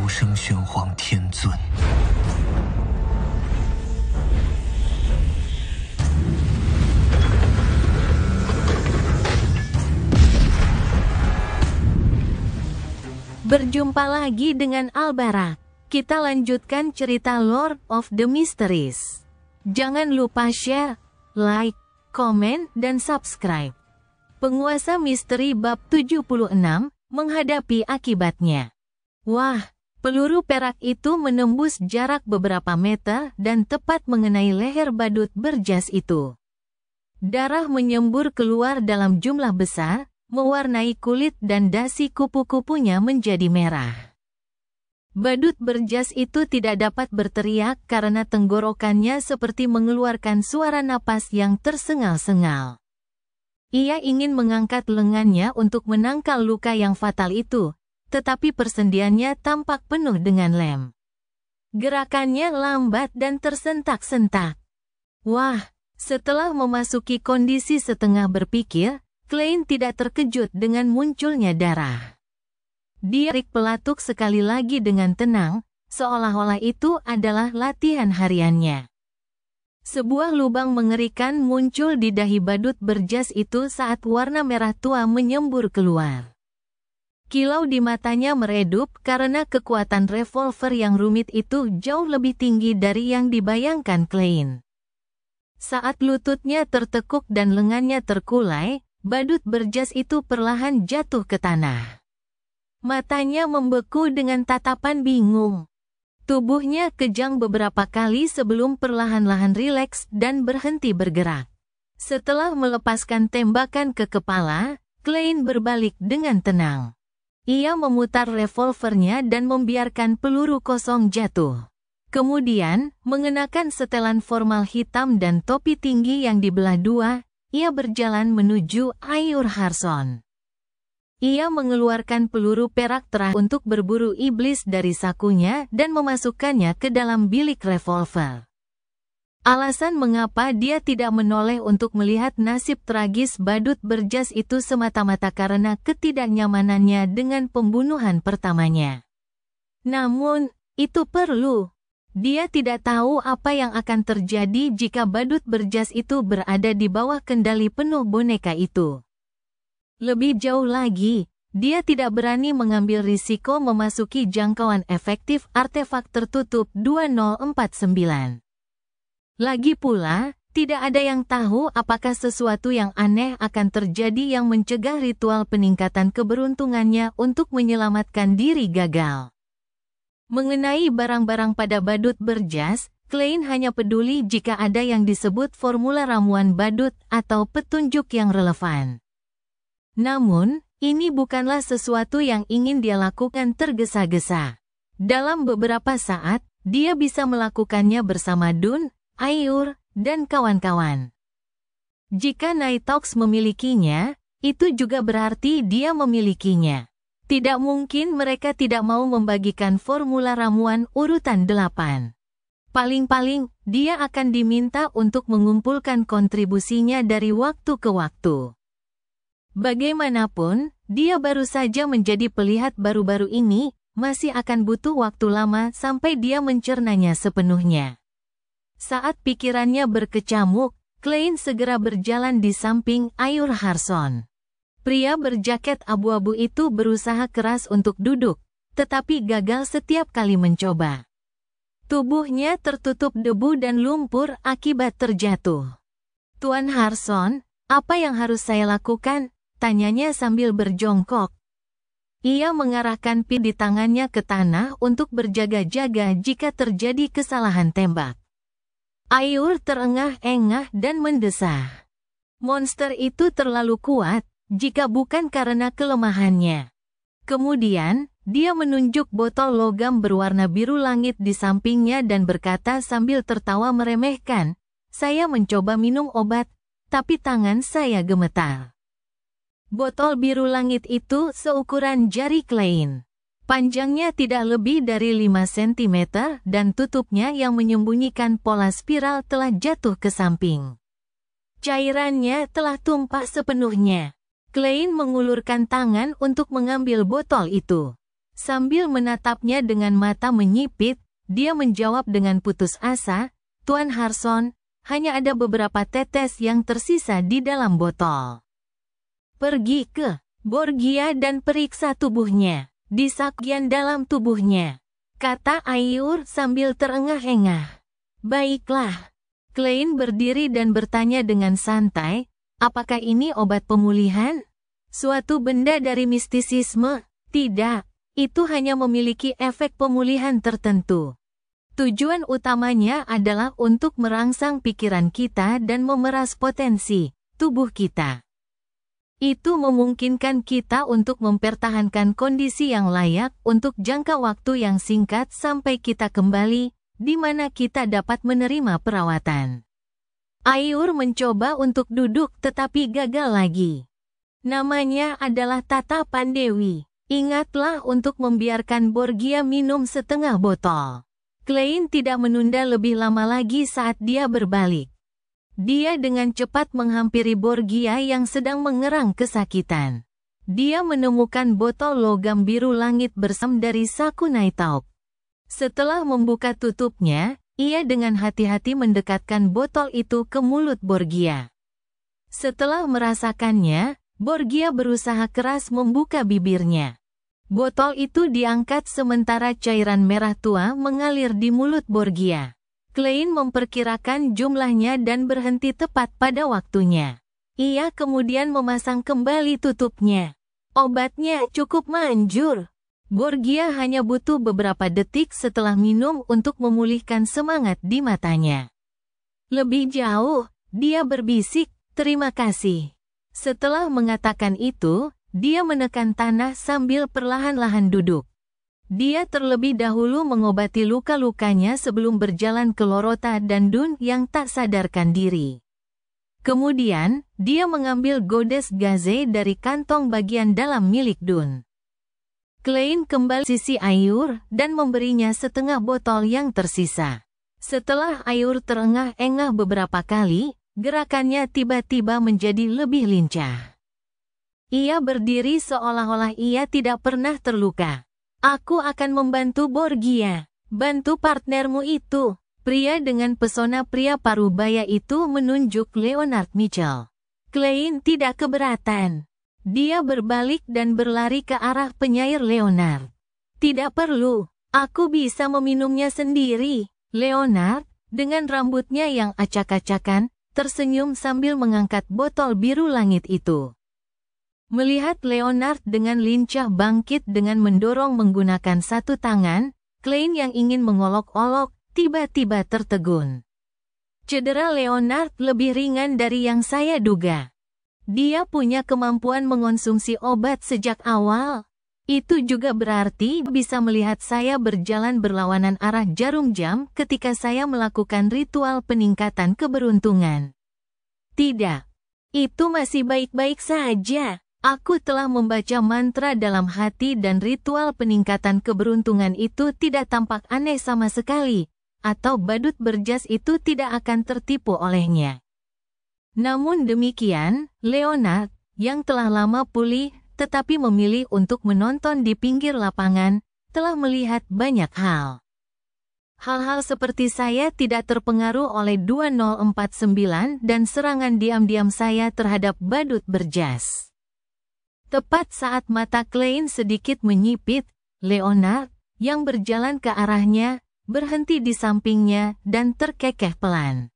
声玄黄天尊。Berjumpa lagi dengan Albarak. Kita lanjutkan cerita Lord of the Mysteries. Jangan lupa share, like, komen, dan subscribe. Penguasa misteri bab 76, menghadapi akibatnya. Wah, peluru perak itu menembus jarak beberapa meter dan tepat mengenai leher badut berjas itu. Darah menyembur keluar dalam jumlah besar, mewarnai kulit dan dasi kupu-kupunya menjadi merah. Badut berjas itu tidak dapat berteriak karena tenggorokannya seperti mengeluarkan suara napas yang tersengal-sengal. Ia ingin mengangkat lengannya untuk menangkal luka yang fatal itu, tetapi persendiannya tampak penuh dengan lem. Gerakannya lambat dan tersentak-sentak. Wah, setelah memasuki kondisi setengah berpikir, Klein tidak terkejut dengan munculnya darah. Dia tarik pelatuk sekali lagi dengan tenang, seolah-olah itu adalah latihan hariannya. Sebuah lubang mengerikan muncul di dahi badut berjas itu saat warna merah tua menyembur keluar. Kilau di matanya meredup karena kekuatan revolver yang rumit itu jauh lebih tinggi dari yang dibayangkan Klein. Saat lututnya tertekuk dan lengannya terkulai, badut berjas itu perlahan jatuh ke tanah. Matanya membeku dengan tatapan bingung. Tubuhnya kejang beberapa kali sebelum perlahan-lahan rileks dan berhenti bergerak. Setelah melepaskan tembakan ke kepala, Klein berbalik dengan tenang. Ia memutar revolvernya dan membiarkan peluru kosong jatuh. Kemudian, mengenakan setelan formal hitam dan topi tinggi yang dibelah dua, ia berjalan menuju Ayur Harson. Ia mengeluarkan peluru perak terakhir untuk berburu iblis dari sakunya dan memasukkannya ke dalam bilik revolver. Alasan mengapa dia tidak menoleh untuk melihat nasib tragis badut berjas itu semata-mata karena ketidaknyamanannya dengan pembunuhan pertamanya. Namun, itu perlu. Dia tidak tahu apa yang akan terjadi jika badut berjas itu berada di bawah kendali penuh boneka itu. Lebih jauh lagi, dia tidak berani mengambil risiko memasuki jangkauan efektif artefak tertutup 2049. Lagi pula, tidak ada yang tahu apakah sesuatu yang aneh akan terjadi yang mencegah ritual peningkatan keberuntungannya untuk menyelamatkan diri gagal. Mengenai barang-barang pada badut berjas, Klein hanya peduli jika ada yang disebut formula ramuan badut atau petunjuk yang relevan. Namun, ini bukanlah sesuatu yang ingin dia lakukan tergesa-gesa. Dalam beberapa saat, dia bisa melakukannya bersama Dun, Ayur, dan kawan-kawan. Jika Nighthawks memilikinya, itu juga berarti dia memilikinya. Tidak mungkin mereka tidak mau membagikan formula ramuan urutan 8. Paling-paling, dia akan diminta untuk mengumpulkan kontribusinya dari waktu ke waktu. Bagaimanapun, dia baru saja menjadi pelihat baru-baru ini, masih akan butuh waktu lama sampai dia mencernanya sepenuhnya. Saat pikirannya berkecamuk, Klein segera berjalan di samping Ayur Harson. Pria berjaket abu-abu itu berusaha keras untuk duduk, tetapi gagal setiap kali mencoba. Tubuhnya tertutup debu dan lumpur akibat terjatuh. "Tuan Harson, apa yang harus saya lakukan?" tanyanya sambil berjongkok. Ia mengarahkan pin di tangannya ke tanah untuk berjaga-jaga jika terjadi kesalahan tembak. Ayur terengah-engah dan mendesah. Monster itu terlalu kuat, jika bukan karena kelemahannya. Kemudian, dia menunjuk botol logam berwarna biru langit di sampingnya dan berkata sambil tertawa meremehkan, "Saya mencoba minum obat, tapi tangan saya gemetar." Botol biru langit itu seukuran jari Klein. Panjangnya tidak lebih dari 5 cm dan tutupnya yang menyembunyikan pola spiral telah jatuh ke samping. Cairannya telah tumpah sepenuhnya. Klein mengulurkan tangan untuk mengambil botol itu. Sambil menatapnya dengan mata menyipit, dia menjawab dengan putus asa, "Tuan Harson, hanya ada beberapa tetes yang tersisa di dalam botol. Pergi ke Borgia dan periksa tubuhnya, di bagian dalam tubuhnya," kata Ayur sambil terengah-engah. "Baiklah." Klein berdiri dan bertanya dengan santai, "Apakah ini obat pemulihan? Suatu benda dari mistisisme?" "Tidak, itu hanya memiliki efek pemulihan tertentu. Tujuan utamanya adalah untuk merangsang pikiran kita dan memeras potensi tubuh kita. Itu memungkinkan kita untuk mempertahankan kondisi yang layak untuk jangka waktu yang singkat sampai kita kembali, di mana kita dapat menerima perawatan." Ayur mencoba untuk duduk tetapi gagal lagi. "Namanya adalah tatapan Dewi. Ingatlah untuk membiarkan Borgia minum setengah botol." Klein tidak menunda lebih lama lagi saat dia berbalik. Dia dengan cepat menghampiri Borgia yang sedang mengerang kesakitan. Dia menemukan botol logam biru langit bersam dari saku Nighthawk. Setelah membuka tutupnya, ia dengan hati-hati mendekatkan botol itu ke mulut Borgia. Setelah merasakannya, Borgia berusaha keras membuka bibirnya. Botol itu diangkat sementara cairan merah tua mengalir di mulut Borgia. Klein memperkirakan jumlahnya dan berhenti tepat pada waktunya. Ia kemudian memasang kembali tutupnya. "Obatnya cukup manjur." Borgia hanya butuh beberapa detik setelah minum untuk memulihkan semangat di matanya. Lebih jauh, dia berbisik, "Terima kasih." Setelah mengatakan itu, dia menekan tanah sambil perlahan-lahan duduk. Dia terlebih dahulu mengobati luka-lukanya sebelum berjalan ke Lorota dan Dun yang tak sadarkan diri. Kemudian, dia mengambil Goddess Gaze dari kantong bagian dalam milik Dun. Klein kembali sisi Ayur dan memberinya setengah botol yang tersisa. Setelah Ayur terengah-engah beberapa kali, gerakannya tiba-tiba menjadi lebih lincah. Ia berdiri seolah-olah ia tidak pernah terluka. "Aku akan membantu Borgia. Bantu partnermu itu." Pria dengan pesona pria parubaya itu menunjuk Leonard Mitchell. Klein tidak keberatan. Dia berbalik dan berlari ke arah penyair Leonard. "Tidak perlu, aku bisa meminumnya sendiri." Leonard, dengan rambutnya yang acak-acakan, tersenyum sambil mengangkat botol biru langit itu. Melihat Leonard dengan lincah bangkit dengan mendorong menggunakan satu tangan, Klein yang ingin mengolok-olok, tiba-tiba tertegun. "Cedera Leonard lebih ringan dari yang saya duga. Dia punya kemampuan mengonsumsi obat sejak awal. Itu juga berarti bisa melihat saya berjalan berlawanan arah jarum jam ketika saya melakukan ritual peningkatan keberuntungan." "Tidak. Itu masih baik-baik saja. Aku telah membaca mantra dalam hati dan ritual peningkatan keberuntungan itu tidak tampak aneh sama sekali, atau badut berjas itu tidak akan tertipu olehnya." Namun demikian, Leonard, yang telah lama pulih tetapi memilih untuk menonton di pinggir lapangan, telah melihat banyak hal. Hal-hal seperti saya tidak terpengaruh oleh 2049 dan serangan diam-diam saya terhadap badut berjas. Tepat saat mata Klein sedikit menyipit, Leonard, yang berjalan ke arahnya, berhenti di sampingnya dan terkekeh pelan.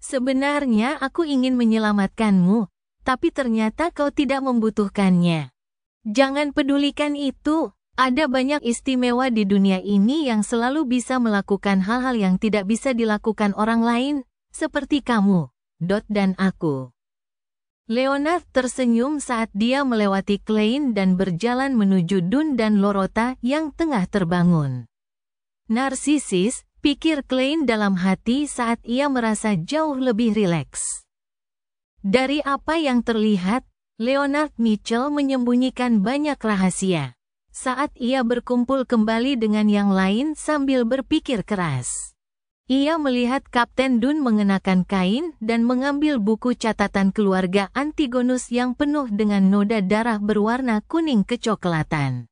"Sebenarnya aku ingin menyelamatkanmu, tapi ternyata kau tidak membutuhkannya. Jangan pedulikan itu. Ada banyak istimewa di dunia ini yang selalu bisa melakukan hal-hal yang tidak bisa dilakukan orang lain, seperti kamu, dan aku." Leonard tersenyum saat dia melewati Klein dan berjalan menuju Dun dan Lorota yang tengah terbangun. "Narsisis," pikir Klein dalam hati saat ia merasa jauh lebih rileks. Dari apa yang terlihat, Leonard Mitchell menyembunyikan banyak rahasia. Saat ia berkumpul kembali dengan yang lain sambil berpikir keras, ia melihat Kapten Dun mengenakan kain dan mengambil buku catatan keluarga Antigonus yang penuh dengan noda darah berwarna kuning kecoklatan.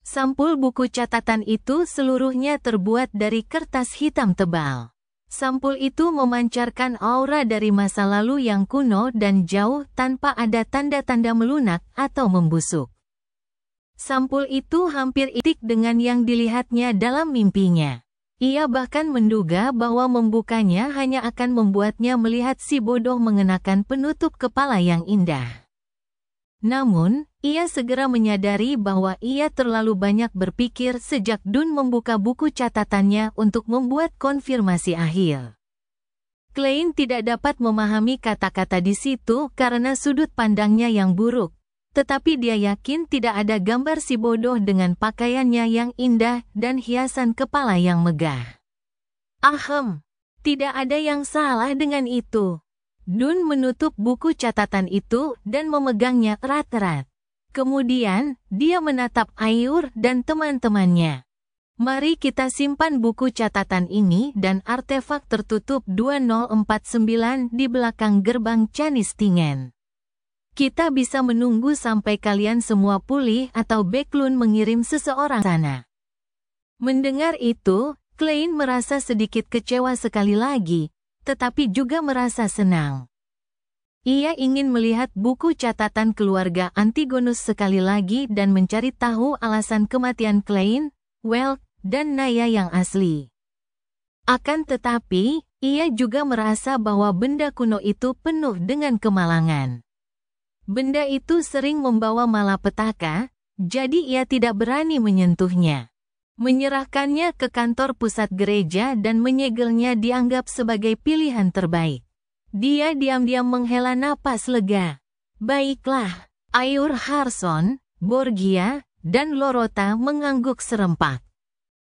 Sampul buku catatan itu seluruhnya terbuat dari kertas hitam tebal. Sampul itu memancarkan aura dari masa lalu yang kuno dan jauh tanpa ada tanda-tanda melunak atau membusuk. Sampul itu hampir identik dengan yang dilihatnya dalam mimpinya. Ia bahkan menduga bahwa membukanya hanya akan membuatnya melihat si bodoh mengenakan penutup kepala yang indah. Namun, ia segera menyadari bahwa ia terlalu banyak berpikir sejak Dun membuka buku catatannya untuk membuat konfirmasi akhir. Klein tidak dapat memahami kata-kata di situ karena sudut pandangnya yang buruk, tetapi dia yakin tidak ada gambar si bodoh dengan pakaiannya yang indah dan hiasan kepala yang megah. Ahem, tidak ada yang salah dengan itu. Dun menutup buku catatan itu dan memegangnya erat-erat. Kemudian, dia menatap Ayur dan teman-temannya. Mari kita simpan buku catatan ini dan artefak tertutup 2049 di belakang gerbang Canistingen. Kita bisa menunggu sampai kalian semua pulih atau Beklun mengirim seseorang sana. Mendengar itu, Klein merasa sedikit kecewa sekali lagi, tetapi juga merasa senang. Ia ingin melihat buku catatan keluarga Antigonus sekali lagi dan mencari tahu alasan kematian Klein, Welk, dan Naya yang asli. Akan tetapi, ia juga merasa bahwa benda kuno itu penuh dengan kemalangan. Benda itu sering membawa malapetaka, jadi ia tidak berani menyentuhnya. Menyerahkannya ke kantor pusat gereja dan menyegelnya dianggap sebagai pilihan terbaik. Dia diam-diam menghela napas lega. Baiklah, Ayur Harson, Borgia, dan Lorota mengangguk serempak.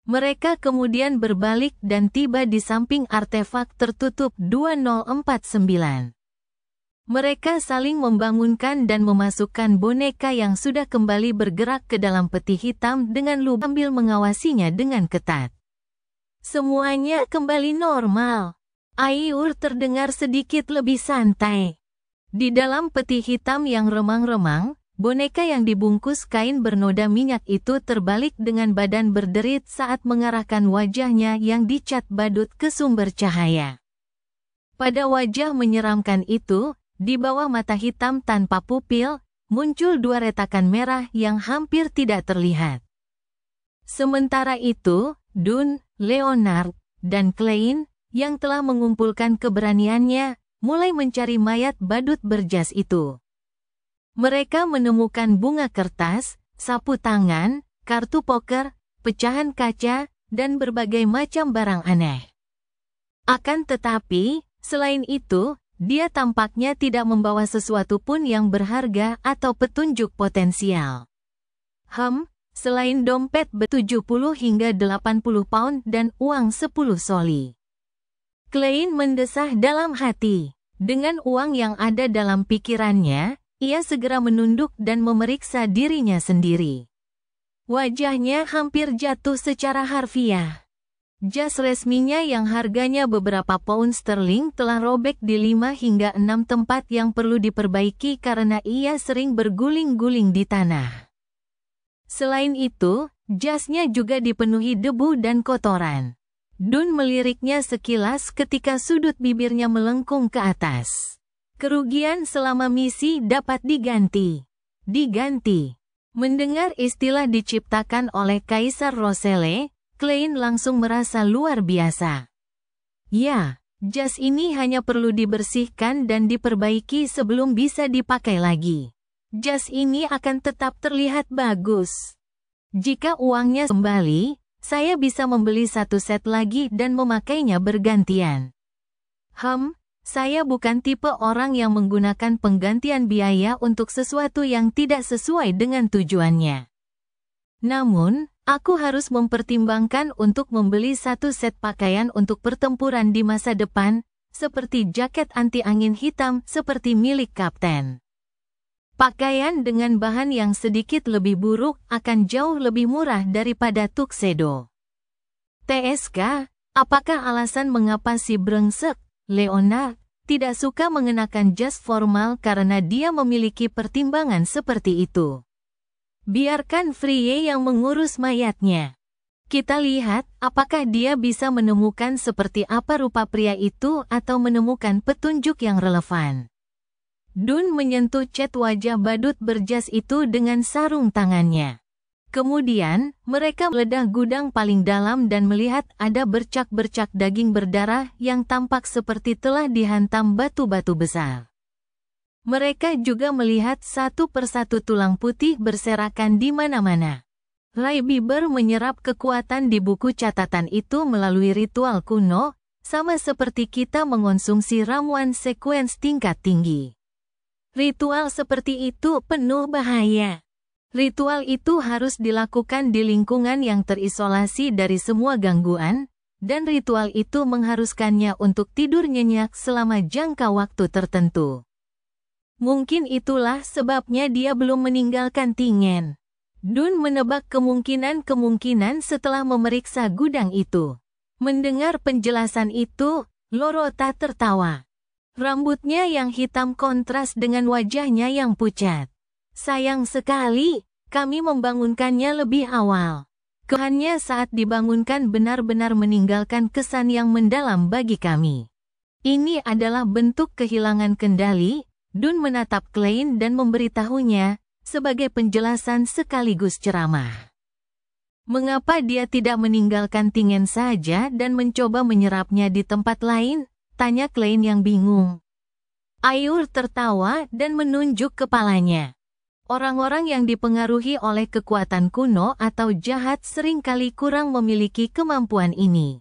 Mereka kemudian berbalik dan tiba di samping artefak tertutup 2049. Mereka saling membangunkan dan memasukkan boneka yang sudah kembali bergerak ke dalam peti hitam dengan lubang sambil mengawasinya dengan ketat. Semuanya kembali normal. Ayur terdengar sedikit lebih santai. Di dalam peti hitam yang remang-remang, boneka yang dibungkus kain bernoda minyak itu terbalik dengan badan berderit saat mengarahkan wajahnya yang dicat badut ke sumber cahaya. Pada wajah menyeramkan itu, di bawah mata hitam tanpa pupil, muncul dua retakan merah yang hampir tidak terlihat. Sementara itu, Dun, Leonard, dan Klein, yang telah mengumpulkan keberaniannya, mulai mencari mayat badut berjas itu. Mereka menemukan bunga kertas, sapu tangan, kartu poker, pecahan kaca, dan berbagai macam barang aneh. Akan tetapi, selain itu, dia tampaknya tidak membawa sesuatu pun yang berharga atau petunjuk potensial. Selain dompet ber-70 hingga 80 pound dan uang 10 soli. Klein mendesah dalam hati. Dengan uang yang ada dalam pikirannya, ia segera menunduk dan memeriksa dirinya sendiri. Wajahnya hampir jatuh secara harfiah. Jas resminya yang harganya beberapa pound sterling telah robek di 5 hingga 6 tempat yang perlu diperbaiki karena ia sering berguling-guling di tanah. Selain itu, jasnya juga dipenuhi debu dan kotoran. Dun meliriknya sekilas ketika sudut bibirnya melengkung ke atas. Kerugian selama misi dapat diganti. Mendengar istilah diciptakan oleh Kaisar Roselle, Klein langsung merasa luar biasa. Ya, jas ini hanya perlu dibersihkan dan diperbaiki sebelum bisa dipakai lagi. Jas ini akan tetap terlihat bagus. Jika uangnya kembali, saya bisa membeli satu set lagi dan memakainya bergantian. Saya bukan tipe orang yang menggunakan penggantian biaya untuk sesuatu yang tidak sesuai dengan tujuannya. Namun, aku harus mempertimbangkan untuk membeli satu set pakaian untuk pertempuran di masa depan, seperti jaket anti angin hitam seperti milik kapten. Pakaian dengan bahan yang sedikit lebih buruk akan jauh lebih murah daripada tuxedo. TSK, apakah alasan mengapa si brengsek, Leonard, tidak suka mengenakan jas formal karena dia memiliki pertimbangan seperti itu? Biarkan Frye yang mengurus mayatnya. Kita lihat apakah dia bisa menemukan seperti apa rupa pria itu atau menemukan petunjuk yang relevan. Dun menyentuh cat wajah badut berjas itu dengan sarung tangannya. Kemudian, mereka meledah gudang paling dalam dan melihat ada bercak-bercak daging berdarah yang tampak seperti telah dihantam batu-batu besar. Mereka juga melihat satu persatu tulang putih berserakan di mana-mana. Ray Bieber menyerap kekuatan di buku catatan itu melalui ritual kuno, sama seperti kita mengonsumsi ramuan sekuens tingkat tinggi. Ritual seperti itu penuh bahaya. Ritual itu harus dilakukan di lingkungan yang terisolasi dari semua gangguan, dan ritual itu mengharuskannya untuk tidur nyenyak selama jangka waktu tertentu. Mungkin itulah sebabnya dia belum meninggalkan Tingen. Dun menebak kemungkinan setelah memeriksa gudang itu. Mendengar penjelasan itu, Lorota tertawa. Rambutnya yang hitam kontras dengan wajahnya yang pucat. Sayang sekali, kami membangunkannya lebih awal. Kehannya saat dibangunkan benar-benar meninggalkan kesan yang mendalam bagi kami. Ini adalah bentuk kehilangan kendali. Dun menatap Klein dan memberitahunya, sebagai penjelasan sekaligus ceramah. Mengapa dia tidak meninggalkan Tingen saja dan mencoba menyerapnya di tempat lain? Tanya Klein yang bingung. Ayur tertawa dan menunjuk kepalanya. Orang-orang yang dipengaruhi oleh kekuatan kuno atau jahat seringkali kurang memiliki kemampuan ini.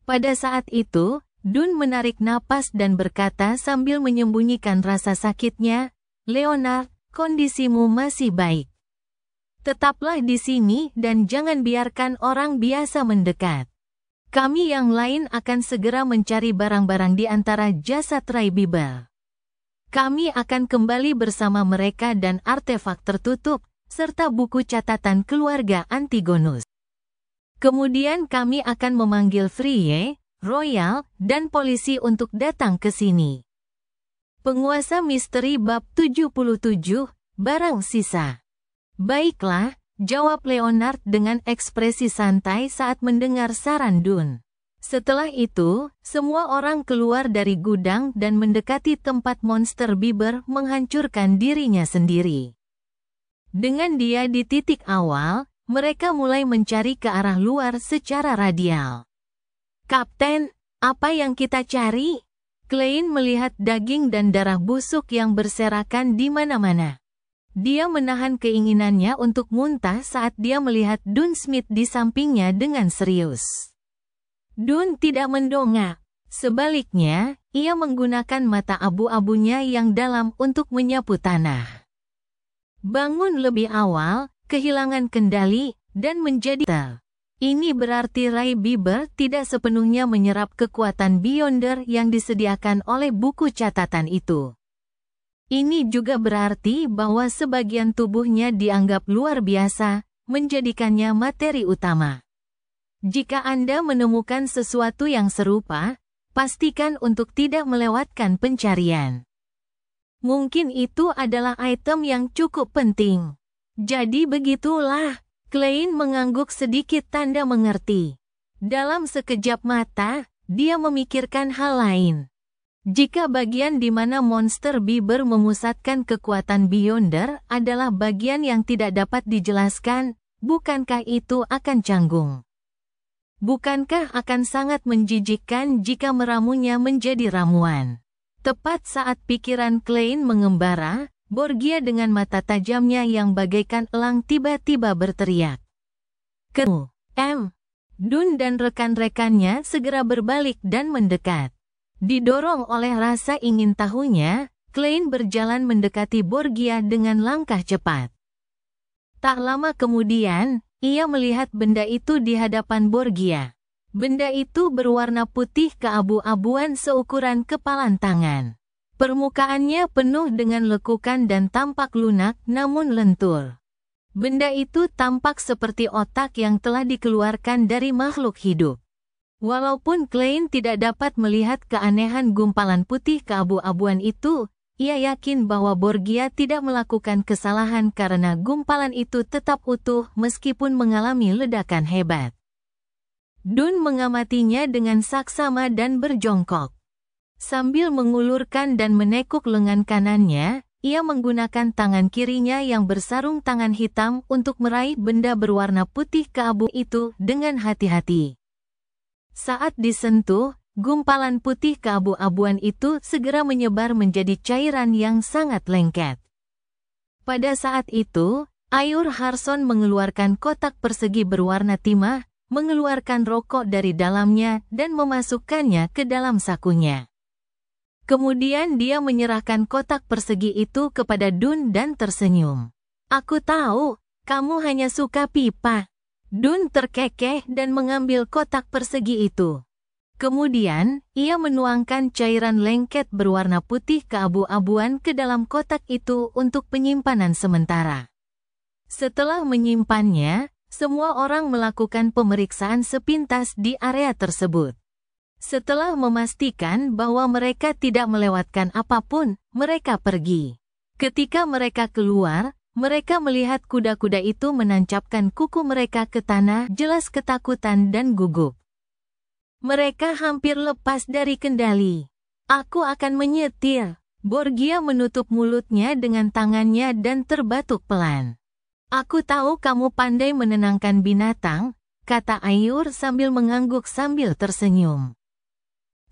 Pada saat itu, Dun menarik napas dan berkata sambil menyembunyikan rasa sakitnya, Leonard, kondisimu masih baik. Tetaplah di sini dan jangan biarkan orang biasa mendekat. Kami yang lain akan segera mencari barang-barang di antara jasad Ray Bieber. Kami akan kembali bersama mereka dan artefak tertutup, serta buku catatan keluarga Antigonus. Kemudian kami akan memanggil Frye, Royal, dan polisi untuk datang ke sini. Penguasa misteri bab 77, barang sisa. Baiklah, jawab Leonard dengan ekspresi santai saat mendengar saran Dun. Setelah itu, semua orang keluar dari gudang dan mendekati tempat monster Bieber menghancurkan dirinya sendiri. Dengan dia di titik awal, mereka mulai mencari ke arah luar secara radial. Kapten, apa yang kita cari? Klein melihat daging dan darah busuk yang berserakan di mana-mana. Dia menahan keinginannya untuk muntah saat dia melihat Dun Smith di sampingnya dengan serius. Dun tidak mendongak. Sebaliknya, ia menggunakan mata abu-abunya yang dalam untuk menyapu tanah. Bangun lebih awal, kehilangan kendali, dan menjadi tel. Ini berarti Ray Bieber tidak sepenuhnya menyerap kekuatan Beyonder yang disediakan oleh buku catatan itu. Ini juga berarti bahwa sebagian tubuhnya dianggap luar biasa, menjadikannya materi utama. Jika Anda menemukan sesuatu yang serupa, pastikan untuk tidak melewatkan pencarian. Mungkin itu adalah item yang cukup penting. Jadi begitulah. Klein mengangguk sedikit tanda mengerti. Dalam sekejap mata, dia memikirkan hal lain. Jika bagian di mana monster Bieber memusatkan kekuatan Beyonder adalah bagian yang tidak dapat dijelaskan, bukankah itu akan canggung? Bukankah akan sangat menjijikkan jika meramunya menjadi ramuan? Tepat saat pikiran Klein mengembara, Borgia dengan mata tajamnya yang bagaikan elang tiba-tiba berteriak. Kamu, Dun dan rekan-rekannya segera berbalik dan mendekat. Didorong oleh rasa ingin tahunya, Klein berjalan mendekati Borgia dengan langkah cepat. Tak lama kemudian, ia melihat benda itu di hadapan Borgia. Benda itu berwarna putih keabu-abuan seukuran kepalan tangan. Permukaannya penuh dengan lekukan dan tampak lunak namun lentur. Benda itu tampak seperti otak yang telah dikeluarkan dari makhluk hidup. Walaupun Klein tidak dapat melihat keanehan gumpalan putih keabu-abuan itu, ia yakin bahwa Borgia tidak melakukan kesalahan karena gumpalan itu tetap utuh meskipun mengalami ledakan hebat. Dun mengamatinya dengan saksama dan berjongkok. Sambil mengulurkan dan menekuk lengan kanannya, ia menggunakan tangan kirinya yang bersarung tangan hitam untuk meraih benda berwarna putih keabu itu dengan hati-hati. Saat disentuh, gumpalan putih keabu-abuan itu segera menyebar menjadi cairan yang sangat lengket. Pada saat itu, Ayur Harson mengeluarkan kotak persegi berwarna timah, mengeluarkan rokok dari dalamnya dan memasukkannya ke dalam sakunya. Kemudian dia menyerahkan kotak persegi itu kepada Dun dan tersenyum. "Aku tahu, kamu hanya suka pipa." Dun terkekeh dan mengambil kotak persegi itu. Kemudian, ia menuangkan cairan lengket berwarna putih keabu-abuan ke dalam kotak itu untuk penyimpanan sementara. Setelah menyimpannya, semua orang melakukan pemeriksaan sepintas di area tersebut. Setelah memastikan bahwa mereka tidak melewatkan apapun, mereka pergi. Ketika mereka keluar, mereka melihat kuda-kuda itu menancapkan kuku mereka ke tanah, jelas ketakutan dan gugup. Mereka hampir lepas dari kendali. "Aku akan menyetir." Borgia menutup mulutnya dengan tangannya dan terbatuk pelan. "Aku tahu kamu pandai menenangkan binatang," kata Ayur sambil mengangguk sambil tersenyum.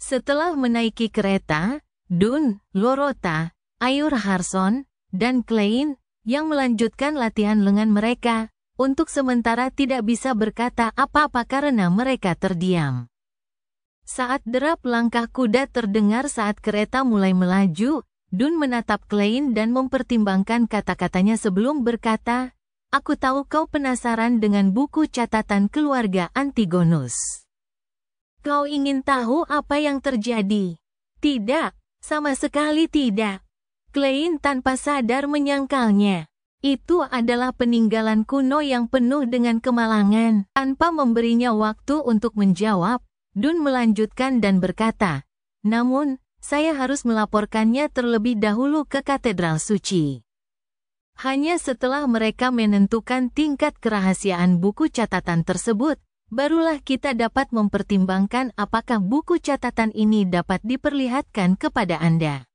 Setelah menaiki kereta, Dun, Lorota, Ayur Harson, dan Klein yang melanjutkan latihan lengan mereka, untuk sementara tidak bisa berkata apa-apa karena mereka terdiam. Saat derap langkah kuda terdengar saat kereta mulai melaju, Dun menatap Klein dan mempertimbangkan kata-katanya sebelum berkata, "Aku tahu kau penasaran dengan buku catatan keluarga Antigonus. Kau ingin tahu apa yang terjadi?" "Tidak, sama sekali tidak." Klein tanpa sadar menyangkalnya. Itu adalah peninggalan kuno yang penuh dengan kemalangan. Tanpa memberinya waktu untuk menjawab, Dun melanjutkan dan berkata, "Namun, saya harus melaporkannya terlebih dahulu ke Katedral Suci." Hanya setelah mereka menentukan tingkat kerahasiaan buku catatan tersebut, barulah kita dapat mempertimbangkan apakah buku catatan ini dapat diperlihatkan kepada Anda.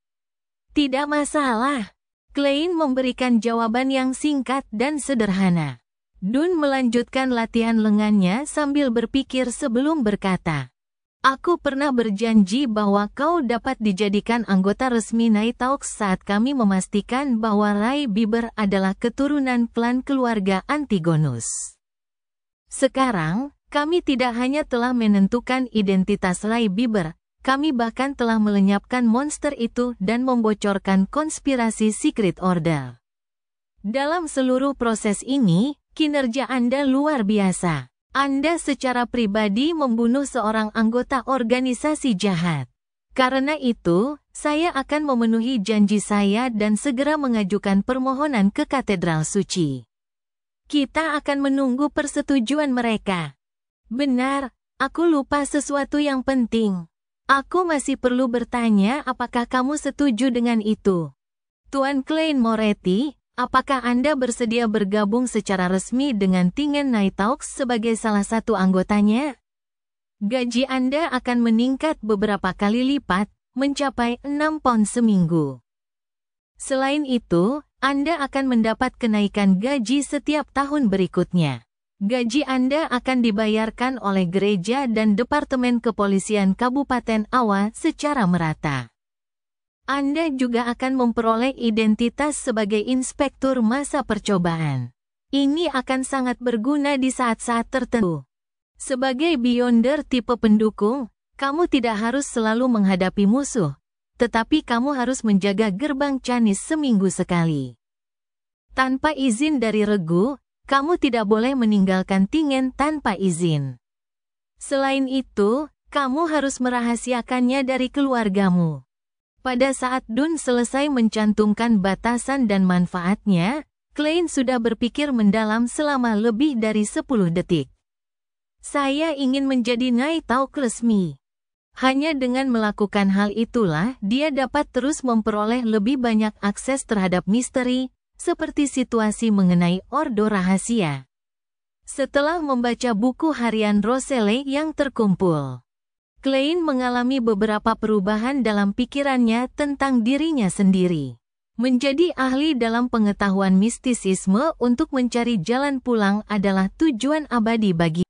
"Tidak masalah." Klein memberikan jawaban yang singkat dan sederhana. Dun melanjutkan latihan lengannya sambil berpikir sebelum berkata, "Aku pernah berjanji bahwa kau dapat dijadikan anggota resmi Nighthawks saat kami memastikan bahwa Ray Bieber adalah keturunan klan keluarga Antigonus. Sekarang, kami tidak hanya telah menentukan identitas Ray Bieber, kami bahkan telah melenyapkan monster itu dan membocorkan konspirasi Secret Order. Dalam seluruh proses ini, kinerja Anda luar biasa. Anda secara pribadi membunuh seorang anggota organisasi jahat. Karena itu, saya akan memenuhi janji saya dan segera mengajukan permohonan ke Katedral Suci. Kita akan menunggu persetujuan mereka." "Benar, aku lupa sesuatu yang penting. Aku masih perlu bertanya apakah kamu setuju dengan itu. Tuan Klein Moretti, apakah Anda bersedia bergabung secara resmi dengan Tingen Nighthawks sebagai salah satu anggotanya? Gaji Anda akan meningkat beberapa kali lipat, mencapai 6 pound seminggu. Selain itu, Anda akan mendapat kenaikan gaji setiap tahun berikutnya. Gaji Anda akan dibayarkan oleh gereja dan Departemen Kepolisian Kabupaten Awa secara merata. Anda juga akan memperoleh identitas sebagai inspektur masa percobaan. Ini akan sangat berguna di saat-saat tertentu. Sebagai Beyonder tipe pendukung, kamu tidak harus selalu menghadapi musuh, tetapi kamu harus menjaga gerbang Canis seminggu sekali. Tanpa izin dari regu, kamu tidak boleh meninggalkan Tingen tanpa izin. Selain itu, kamu harus merahasiakannya dari keluargamu. Pada saat Dun selesai mencantumkan batasan dan manfaatnya, Klein sudah berpikir mendalam selama lebih dari 10 detik. "Saya ingin menjadi Nighthawk resmi." Hanya dengan melakukan hal itulah dia dapat terus memperoleh lebih banyak akses terhadap misteri, seperti situasi mengenai Ordo Rahasia. Setelah membaca buku harian Roselle yang terkumpul, Klein mengalami beberapa perubahan dalam pikirannya tentang dirinya sendiri. Menjadi ahli dalam pengetahuan mistisisme untuk mencari jalan pulang adalah tujuan abadi bagi.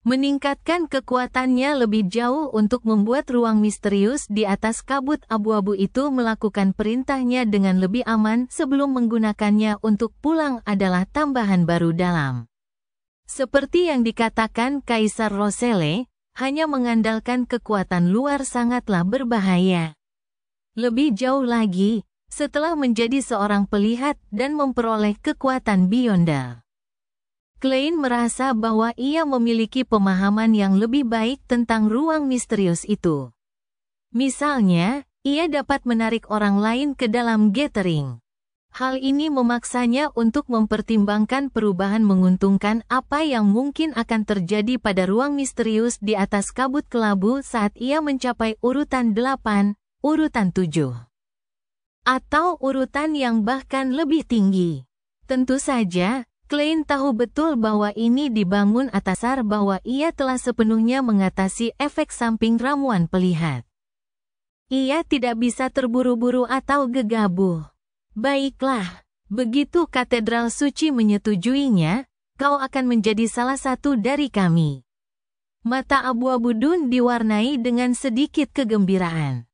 Meningkatkan kekuatannya lebih jauh untuk membuat ruang misterius di atas kabut abu-abu itu melakukan perintahnya dengan lebih aman sebelum menggunakannya untuk pulang adalah tambahan baru dalam. Seperti yang dikatakan Kaisar Roselle, hanya mengandalkan kekuatan luar sangatlah berbahaya. Lebih jauh lagi, setelah menjadi seorang pelihat dan memperoleh kekuatan Beyonder, Klein merasa bahwa ia memiliki pemahaman yang lebih baik tentang ruang misterius itu. Misalnya, ia dapat menarik orang lain ke dalam gathering. Hal ini memaksanya untuk mempertimbangkan perubahan menguntungkan apa yang mungkin akan terjadi pada ruang misterius di atas kabut kelabu saat ia mencapai urutan 8, urutan 7. Atau urutan yang bahkan lebih tinggi. Tentu saja, Klein tahu betul bahwa ini dibangun atas dasar bahwa ia telah sepenuhnya mengatasi efek samping ramuan pelihat. Ia tidak bisa terburu-buru atau gegabah. Baiklah, begitu Katedral Suci menyetujuinya, kau akan menjadi salah satu dari kami. Mata abu-abu Dun diwarnai dengan sedikit kegembiraan.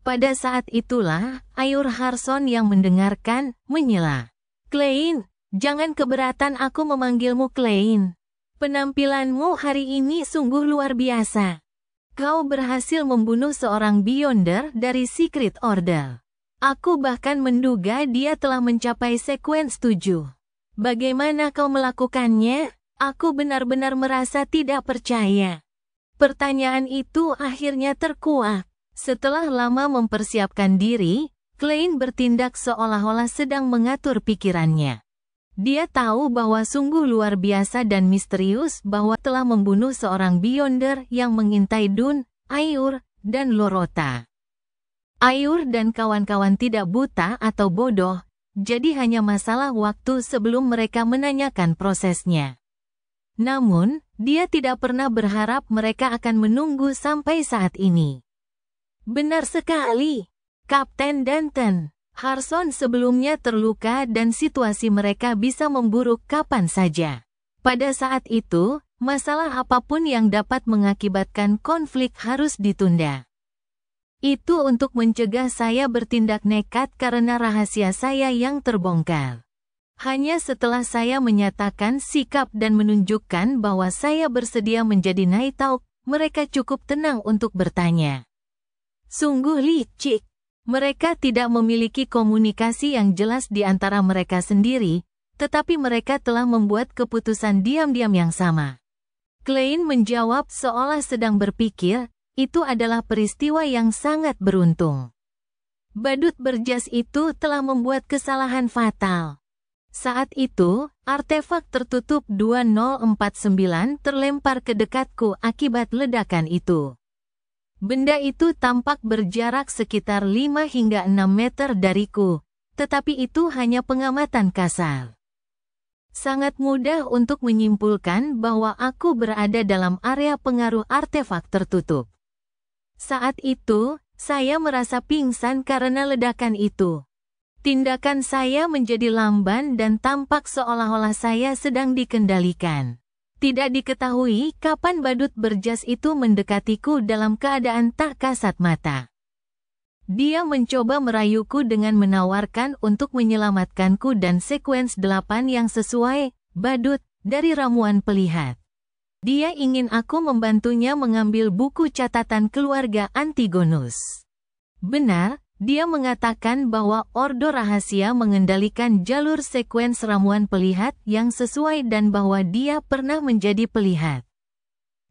Pada saat itulah, Ayur Harson yang mendengarkan, menyela. Klein, jangan keberatan aku memanggilmu Klein. Penampilanmu hari ini sungguh luar biasa. Kau berhasil membunuh seorang Beyonder dari Secret Order. Aku bahkan menduga dia telah mencapai sekuens 7. Bagaimana kau melakukannya? Aku benar-benar merasa tidak percaya. Pertanyaan itu akhirnya terkuak. Setelah lama mempersiapkan diri, Klein bertindak seolah-olah sedang mengatur pikirannya. Dia tahu bahwa sungguh luar biasa dan misterius bahwa telah membunuh seorang Beyonder yang mengintai Dun, Ayur, dan Lorota. Ayur dan kawan-kawan tidak buta atau bodoh, jadi hanya masalah waktu sebelum mereka menanyakan prosesnya. Namun, dia tidak pernah berharap mereka akan menunggu sampai saat ini. Benar sekali, Kapten Danton. Harson sebelumnya terluka dan situasi mereka bisa memburuk kapan saja. Pada saat itu, masalah apapun yang dapat mengakibatkan konflik harus ditunda. Itu untuk mencegah saya bertindak nekat karena rahasia saya yang terbongkar. Hanya setelah saya menyatakan sikap dan menunjukkan bahwa saya bersedia menjadi Night Hawk, mereka cukup tenang untuk bertanya. Sungguh licik. Mereka tidak memiliki komunikasi yang jelas di antara mereka sendiri, tetapi mereka telah membuat keputusan diam-diam yang sama. Klein menjawab seolah sedang berpikir, itu adalah peristiwa yang sangat beruntung. Badut berjas itu telah membuat kesalahan fatal. Saat itu, artefak tertutup 2049 terlempar ke dekatku akibat ledakan itu. Benda itu tampak berjarak sekitar 5 hingga 6 meter dariku, tetapi itu hanya pengamatan kasar. Sangat mudah untuk menyimpulkan bahwa aku berada dalam area pengaruh artefak tertutup. Saat itu, saya merasa pingsan karena ledakan itu. Tindakan saya menjadi lamban dan tampak seolah-olah saya sedang dikendalikan. Tidak diketahui kapan badut berjas itu mendekatiku dalam keadaan tak kasat mata. Dia mencoba merayuku dengan menawarkan untuk menyelamatkanku dan sekuens 8 yang sesuai, badut, dari ramuan pelihat. Dia ingin aku membantunya mengambil buku catatan keluarga Antigonus. Benar, dia mengatakan bahwa Ordo Rahasia mengendalikan jalur sekuens ramuan pelihat yang sesuai dan bahwa dia pernah menjadi pelihat.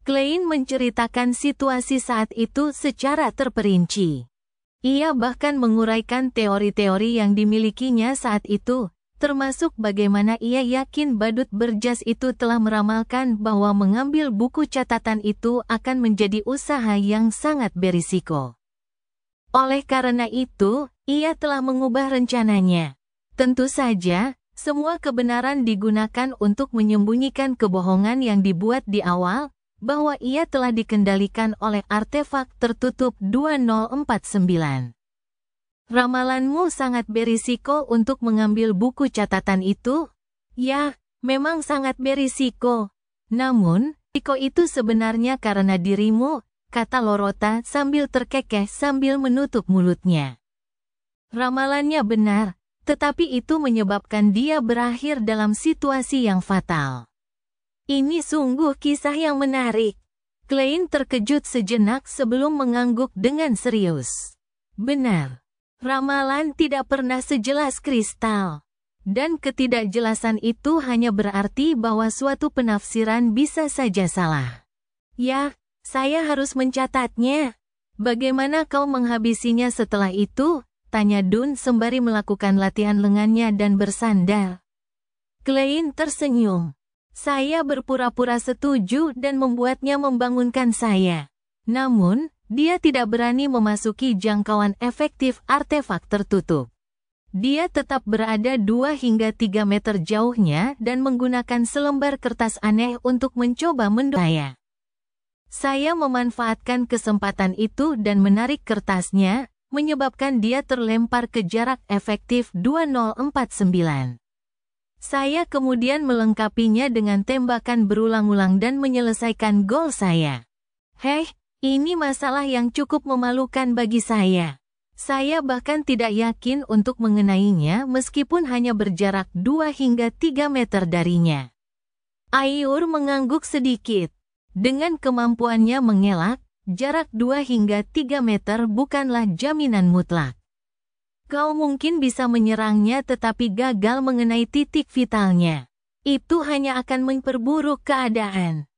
Klein menceritakan situasi saat itu secara terperinci. Ia bahkan menguraikan teori-teori yang dimilikinya saat itu, termasuk bagaimana ia yakin badut berjas itu telah meramalkan bahwa mengambil buku catatan itu akan menjadi usaha yang sangat berisiko. Oleh karena itu, ia telah mengubah rencananya. Tentu saja, semua kebenaran digunakan untuk menyembunyikan kebohongan yang dibuat di awal, bahwa ia telah dikendalikan oleh artefak tertutup 2049. Ramalanmu sangat berisiko untuk mengambil buku catatan itu? Ya, memang sangat berisiko. Namun, risiko itu sebenarnya karena dirimu, kata Lorota sambil terkekeh sambil menutup mulutnya. Ramalannya benar, tetapi itu menyebabkan dia berakhir dalam situasi yang fatal. Ini sungguh kisah yang menarik. Klein terkejut sejenak sebelum mengangguk dengan serius. Benar. Ramalan tidak pernah sejelas kristal. Dan ketidakjelasan itu hanya berarti bahwa suatu penafsiran bisa saja salah. Ya, saya harus mencatatnya. Bagaimana kau menghabisinya setelah itu? Tanya Dun sembari melakukan latihan lengannya dan bersandar. Klein tersenyum. Saya berpura-pura setuju dan membuatnya membangunkan saya. Namun, dia tidak berani memasuki jangkauan efektif artefak tertutup. Dia tetap berada 2 hingga 3 meter jauhnya dan menggunakan selembar kertas aneh untuk mencoba mendorong saya memanfaatkan kesempatan itu dan menarik kertasnya, menyebabkan dia terlempar ke jarak efektif 2049. Saya kemudian melengkapinya dengan tembakan berulang-ulang dan menyelesaikan gol saya. Hei, ini masalah yang cukup memalukan bagi saya. Saya bahkan tidak yakin untuk mengenainya meskipun hanya berjarak 2 hingga 3 meter darinya. Ayur mengangguk sedikit. Dengan kemampuannya mengelak, jarak 2 hingga 3 meter bukanlah jaminan mutlak. Kau mungkin bisa menyerangnya tetapi gagal mengenai titik vitalnya. Itu hanya akan memperburuk keadaan.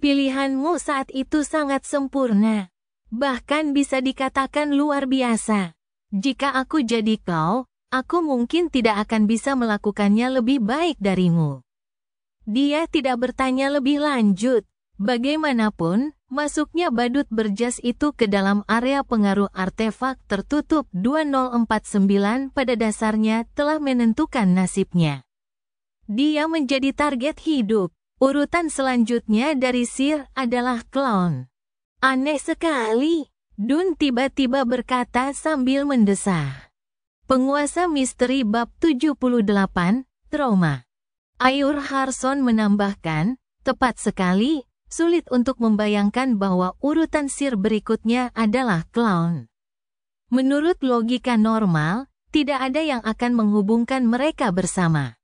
Pilihanmu saat itu sangat sempurna. Bahkan bisa dikatakan luar biasa. Jika aku jadi kau, aku mungkin tidak akan bisa melakukannya lebih baik darimu. Dia tidak bertanya lebih lanjut. Bagaimanapun, masuknya badut berjas itu ke dalam area pengaruh artefak tertutup 2049 pada dasarnya telah menentukan nasibnya. Dia menjadi target hidup. Urutan selanjutnya dari Sir adalah clown. Aneh sekali, Dun tiba-tiba berkata sambil mendesah. Penguasa misteri bab 78, Trauma. Ayur Harson menambahkan, tepat sekali, sulit untuk membayangkan bahwa urutan Sir berikutnya adalah clown. Menurut logika normal, tidak ada yang akan menghubungkan mereka bersama.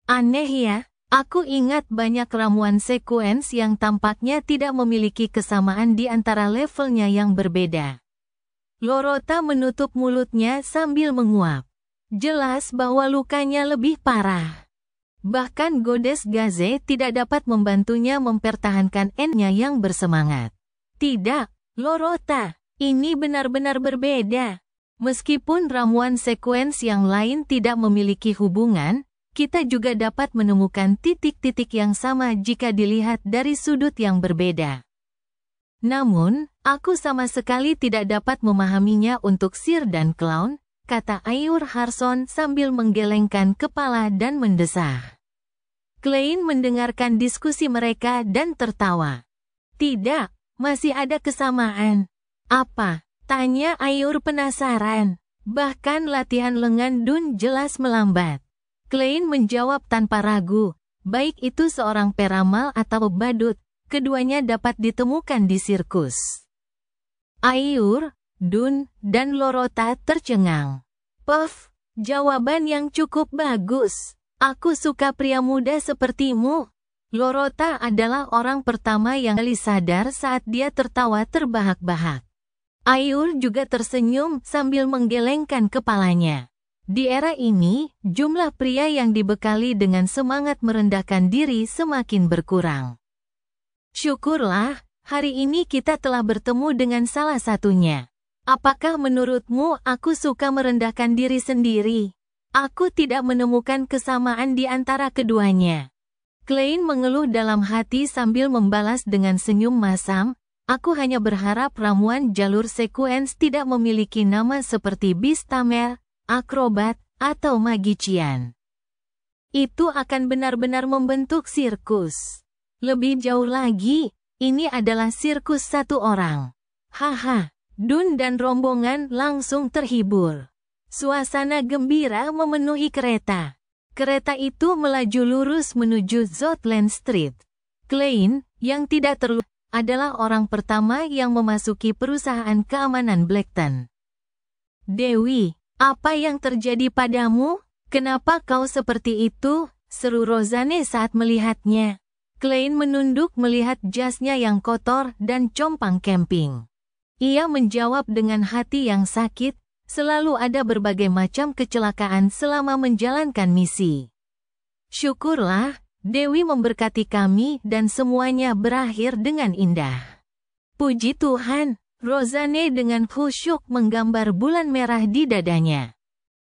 Aneh ya? Aku ingat banyak ramuan sekuens yang tampaknya tidak memiliki kesamaan di antara levelnya yang berbeda. Lorota menutup mulutnya sambil menguap. Jelas bahwa lukanya lebih parah. Bahkan Goddess Gaze tidak dapat membantunya mempertahankan N-nya yang bersemangat. Tidak, Lorota, ini benar-benar berbeda. Meskipun ramuan sekuens yang lain tidak memiliki hubungan, kita juga dapat menemukan titik-titik yang sama jika dilihat dari sudut yang berbeda. Namun, aku sama sekali tidak dapat memahaminya untuk Sir dan Clown, kata Ayur Harson sambil menggelengkan kepala dan mendesah. Klein mendengarkan diskusi mereka dan tertawa. Tidak, masih ada kesamaan. Apa? Tanya Ayur penasaran. Bahkan latihan lengan Dun jelas melambat. Klein menjawab tanpa ragu, baik itu seorang peramal atau badut, keduanya dapat ditemukan di sirkus. Ayur, Dun, dan Lorota tercengang. Puff, jawaban yang cukup bagus. Aku suka pria muda sepertimu. Lorota adalah orang pertama yang sadar saat dia tertawa terbahak-bahak. Ayur juga tersenyum sambil menggelengkan kepalanya. Di era ini, jumlah pria yang dibekali dengan semangat merendahkan diri semakin berkurang. Syukurlah, hari ini kita telah bertemu dengan salah satunya. Apakah menurutmu aku suka merendahkan diri sendiri? Aku tidak menemukan kesamaan di antara keduanya. Klein mengeluh dalam hati sambil membalas dengan senyum masam, aku hanya berharap ramuan jalur sekuens tidak memiliki nama seperti Beastamer, akrobat, atau magician. Itu akan benar-benar membentuk sirkus. Lebih jauh lagi, ini adalah sirkus satu orang. Haha, Dun dan rombongan langsung terhibur. Suasana gembira memenuhi kereta. Kereta itu melaju lurus menuju Zotland Street. Klein, yang tidak terluka, adalah orang pertama yang memasuki perusahaan keamanan Blackton. Dewi, apa yang terjadi padamu? Kenapa kau seperti itu? Seru Rosanne saat melihatnya. Klein menunduk melihat jasnya yang kotor dan compang camping. Ia menjawab dengan hati yang sakit, selalu ada berbagai macam kecelakaan selama menjalankan misi. Syukurlah, Dewi memberkati kami dan semuanya berakhir dengan indah. Puji Tuhan, Rosanne dengan khusyuk menggambar bulan merah di dadanya.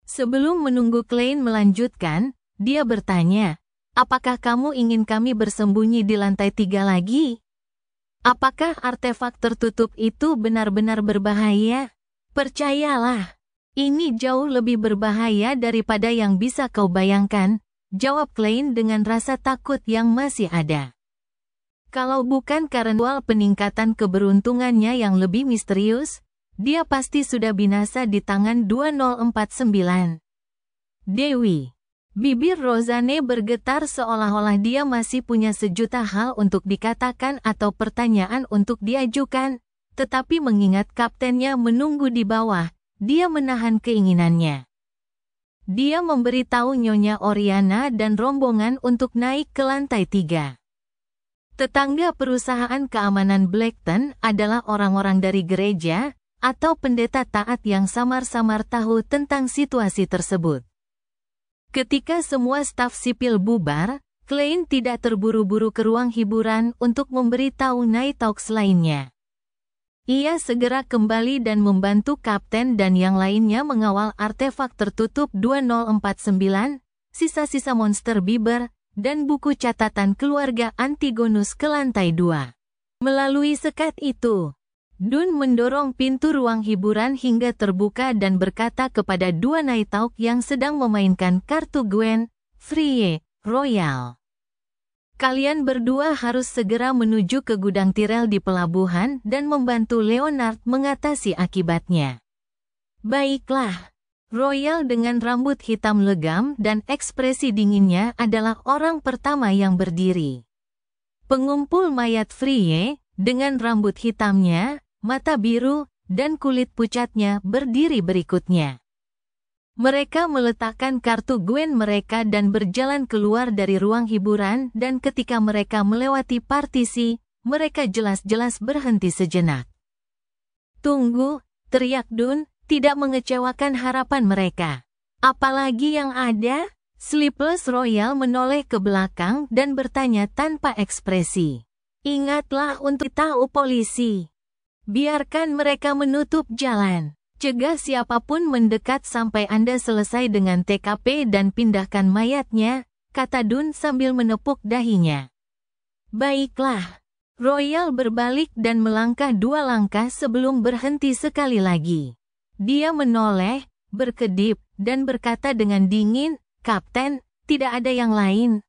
Sebelum menunggu Klein melanjutkan, dia bertanya, apakah kamu ingin kami bersembunyi di lantai 3 lagi? Apakah artefak tertutup itu benar-benar berbahaya? Percayalah, ini jauh lebih berbahaya daripada yang bisa kau bayangkan, jawab Klein dengan rasa takut yang masih ada. Kalau bukan karena peningkatan keberuntungannya yang lebih misterius, dia pasti sudah binasa di tangan 2049. Dewi. Bibir Rosanne bergetar seolah-olah dia masih punya sejuta hal untuk dikatakan atau pertanyaan untuk diajukan, tetapi mengingat kaptennya menunggu di bawah, dia menahan keinginannya. Dia memberitahu Nyonya Oriana dan rombongan untuk naik ke lantai 3. Tetangga perusahaan keamanan Blackton adalah orang-orang dari gereja, atau pendeta taat yang samar-samar tahu tentang situasi tersebut. Ketika semua staf sipil bubar, Klein tidak terburu-buru ke ruang hiburan untuk memberitahu Night Hawks lainnya. Ia segera kembali dan membantu kapten dan yang lainnya mengawal artefak tertutup 2049, sisa-sisa monster Bieber, dan buku catatan keluarga Antigonus ke lantai 2. Melalui sekat itu, Dun mendorong pintu ruang hiburan hingga terbuka dan berkata kepada dua Night Hawk yang sedang memainkan kartu Gwen, Frye, Royal. Kalian berdua harus segera menuju ke gudang Tyrell di pelabuhan dan membantu Leonard mengatasi akibatnya. Baiklah. Royal dengan rambut hitam legam dan ekspresi dinginnya adalah orang pertama yang berdiri. Pengumpul mayat Frye, dengan rambut hitamnya, mata biru, dan kulit pucatnya berdiri berikutnya. Mereka meletakkan kartu Gwen mereka dan berjalan keluar dari ruang hiburan dan ketika mereka melewati partisi, mereka jelas-jelas berhenti sejenak. Tunggu, teriak Dun, tidak mengecewakan harapan mereka. Apalagi yang ada? Sleepless Royal menoleh ke belakang dan bertanya tanpa ekspresi. Ingatlah untuk tahu polisi. Biarkan mereka menutup jalan. Cegah siapapun mendekat sampai Anda selesai dengan TKP dan pindahkan mayatnya, kata Dun sambil menepuk dahinya. Baiklah. Royal berbalik dan melangkah 2 langkah sebelum berhenti sekali lagi. Dia menoleh, berkedip, dan berkata dengan dingin, Kapten, tidak ada yang lain.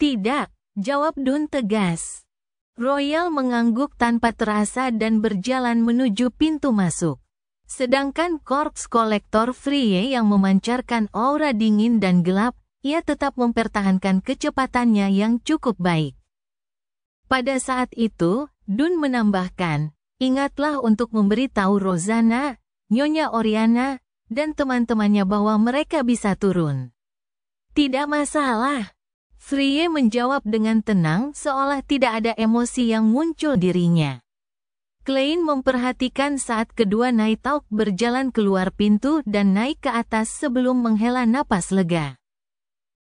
Tidak, jawab Dun tegas. Royal mengangguk tanpa terasa dan berjalan menuju pintu masuk. Sedangkan korps kolektor Frye yang memancarkan aura dingin dan gelap, ia tetap mempertahankan kecepatannya yang cukup baik. Pada saat itu, Dun menambahkan, ingatlah untuk memberitahu Rosanna, Nyonya Oriana, dan teman-temannya bahwa mereka bisa turun. Tidak masalah. Frye menjawab dengan tenang seolah tidak ada emosi yang muncul dirinya. Klein memperhatikan saat kedua Night Hawk berjalan keluar pintu dan naik ke atas sebelum menghela napas lega.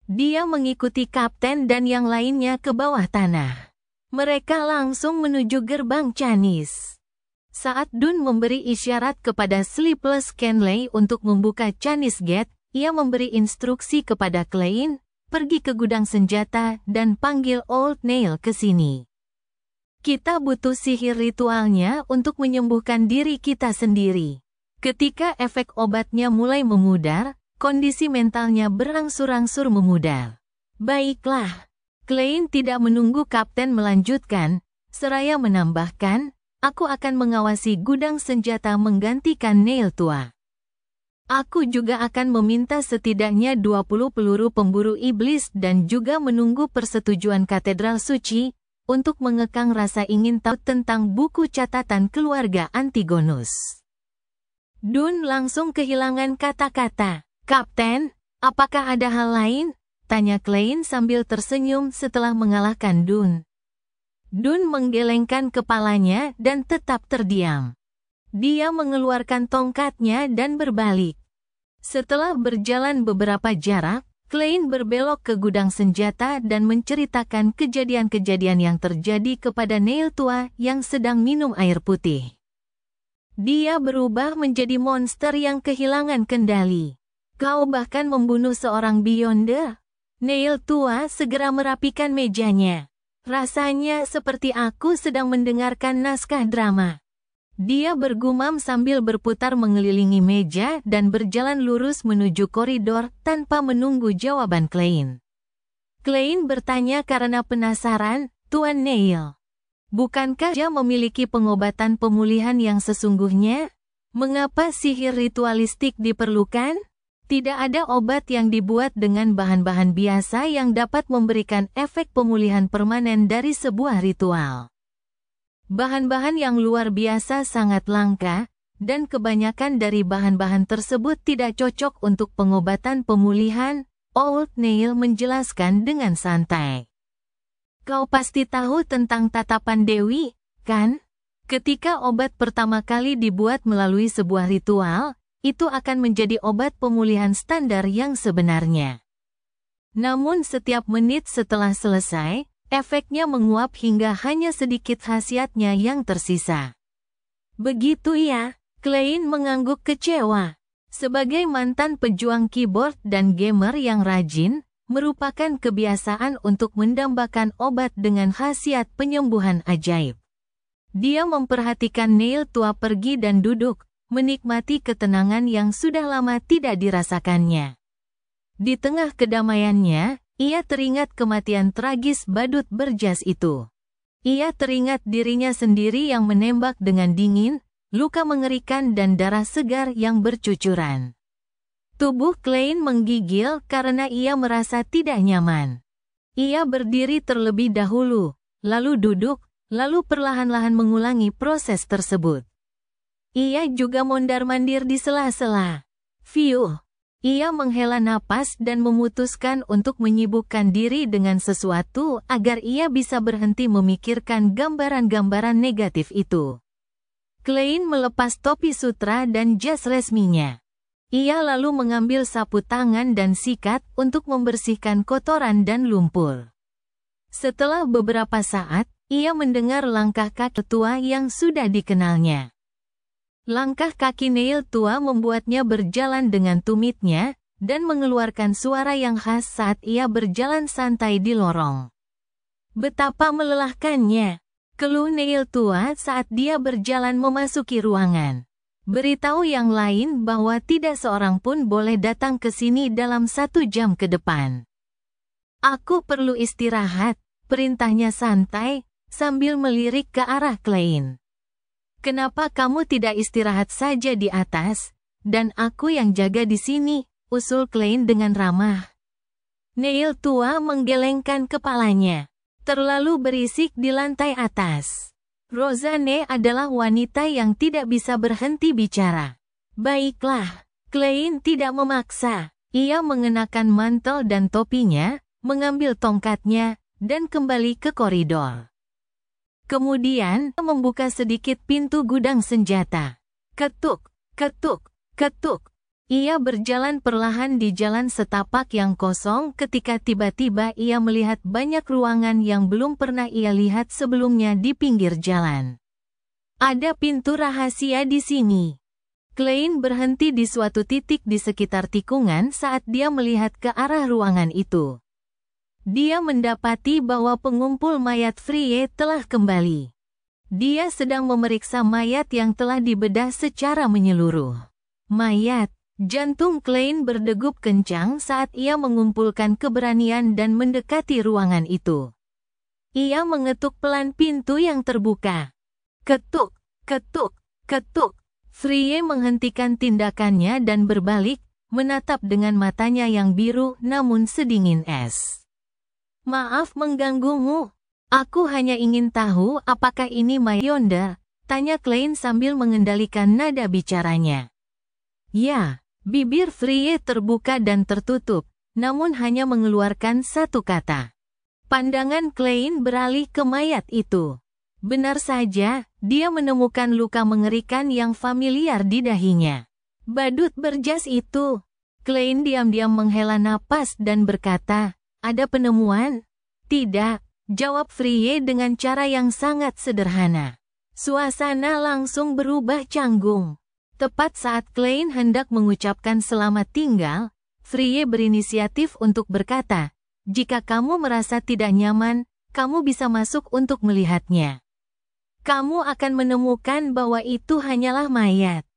Dia mengikuti kapten dan yang lainnya ke bawah tanah. Mereka langsung menuju gerbang Canis. Saat Dun memberi isyarat kepada Sleepless Kenley untuk membuka Canis Gate, ia memberi instruksi kepada Klein, pergi ke gudang senjata dan panggil Old Nail ke sini. Kita butuh sihir ritualnya untuk menyembuhkan diri kita sendiri. Ketika efek obatnya mulai memudar, kondisi mentalnya berangsur-angsur memudar. Baiklah. Klein tidak menunggu kapten melanjutkan, seraya menambahkan, aku akan mengawasi gudang senjata menggantikan Nail tua. Aku juga akan meminta setidaknya 20 peluru pemburu iblis dan juga menunggu persetujuan katedral suci untuk mengekang rasa ingin tahu tentang buku catatan keluarga Antigonus. Dun langsung kehilangan kata-kata. Kapten, apakah ada hal lain? Tanya Klein sambil tersenyum setelah mengalahkan Dun. Dun menggelengkan kepalanya dan tetap terdiam. Dia mengeluarkan tongkatnya dan berbalik. Setelah berjalan beberapa jarak, Klein berbelok ke gudang senjata dan menceritakan kejadian-kejadian yang terjadi kepada Nail tua yang sedang minum air putih. Dia berubah menjadi monster yang kehilangan kendali. Kau bahkan membunuh seorang Beyonder? Nail tua segera merapikan mejanya. Rasanya seperti aku sedang mendengarkan naskah drama. Dia bergumam sambil berputar mengelilingi meja dan berjalan lurus menuju koridor tanpa menunggu jawaban Klein. Klein bertanya karena penasaran, Tuan Nail. Bukankah dia memiliki pengobatan pemulihan yang sesungguhnya? Mengapa sihir ritualistik diperlukan? Tidak ada obat yang dibuat dengan bahan-bahan biasa yang dapat memberikan efek pemulihan permanen dari sebuah ritual. Bahan-bahan yang luar biasa sangat langka, dan kebanyakan dari bahan-bahan tersebut tidak cocok untuk pengobatan pemulihan, Old Nail menjelaskan dengan santai. Kau pasti tahu tentang tatapan Dewi, kan? Ketika obat pertama kali dibuat melalui sebuah ritual, itu akan menjadi obat pemulihan standar yang sebenarnya. Namun setiap menit setelah selesai, efeknya menguap hingga hanya sedikit khasiatnya yang tersisa. Begitu ya, Klein mengangguk kecewa. Sebagai mantan pejuang keyboard dan gamer yang rajin, merupakan kebiasaan untuk mendambakan obat dengan khasiat penyembuhan ajaib. Dia memperhatikan Nail tua pergi dan duduk, menikmati ketenangan yang sudah lama tidak dirasakannya. Di tengah kedamaiannya, ia teringat kematian tragis badut berjas itu. Ia teringat dirinya sendiri yang menembak dengan dingin, luka mengerikan dan darah segar yang bercucuran. Tubuh Klein menggigil karena ia merasa tidak nyaman. Ia berdiri terlebih dahulu, lalu duduk, lalu perlahan-lahan mengulangi proses tersebut. Ia juga mondar-mandir di sela-sela. Fiuh. Ia menghela napas dan memutuskan untuk menyibukkan diri dengan sesuatu agar ia bisa berhenti memikirkan gambaran-gambaran negatif itu. Klein melepas topi sutra dan jas resminya. Ia lalu mengambil sapu tangan dan sikat untuk membersihkan kotoran dan lumpur. Setelah beberapa saat, ia mendengar langkah kaki tua yang sudah dikenalnya. Langkah kaki Nail tua membuatnya berjalan dengan tumitnya, dan mengeluarkan suara yang khas saat ia berjalan santai di lorong. Betapa melelahkannya, keluh Nail tua saat dia berjalan memasuki ruangan. Beritahu yang lain bahwa tidak seorang pun boleh datang ke sini dalam 1 jam ke depan. Aku perlu istirahat, perintahnya santai, sambil melirik ke arah Klein. Kenapa kamu tidak istirahat saja di atas, dan aku yang jaga di sini, usul Klein dengan ramah. Nail tua menggelengkan kepalanya. Terlalu berisik di lantai atas. Rosanne adalah wanita yang tidak bisa berhenti bicara. Baiklah, Klein tidak memaksa. Ia mengenakan mantel dan topinya, mengambil tongkatnya, dan kembali ke koridor. Kemudian, membuka sedikit pintu gudang senjata. Ketuk, ketuk, ketuk. Ia berjalan perlahan di jalan setapak yang kosong ketika tiba-tiba ia melihat banyak ruangan yang belum pernah ia lihat sebelumnya di pinggir jalan. Ada pintu rahasia di sini. Klein berhenti di suatu titik di sekitar tikungan saat dia melihat ke arah ruangan itu. Dia mendapati bahwa pengumpul mayat Frie telah kembali. Dia sedang memeriksa mayat yang telah dibedah secara menyeluruh. Mayat, jantung Klein berdegup kencang saat ia mengumpulkan keberanian dan mendekati ruangan itu. Ia mengetuk pelan pintu yang terbuka. Ketuk, ketuk, ketuk. Frie menghentikan tindakannya dan berbalik, menatap dengan matanya yang biru namun sedingin es. Maaf mengganggumu. Aku hanya ingin tahu apakah ini Mayonda, tanya Klein sambil mengendalikan nada bicaranya. Ya, bibir Frie terbuka dan tertutup, namun hanya mengeluarkan satu kata. Pandangan Klein beralih ke mayat itu. Benar saja, dia menemukan luka mengerikan yang familiar di dahinya. Badut berjas itu. Klein diam-diam menghela napas dan berkata, ada penemuan? Tidak, jawab Frie dengan cara yang sangat sederhana. Suasana langsung berubah canggung. Tepat saat Klein hendak mengucapkan selamat tinggal, Frie berinisiatif untuk berkata, jika kamu merasa tidak nyaman, kamu bisa masuk untuk melihatnya. Kamu akan menemukan bahwa itu hanyalah mayat.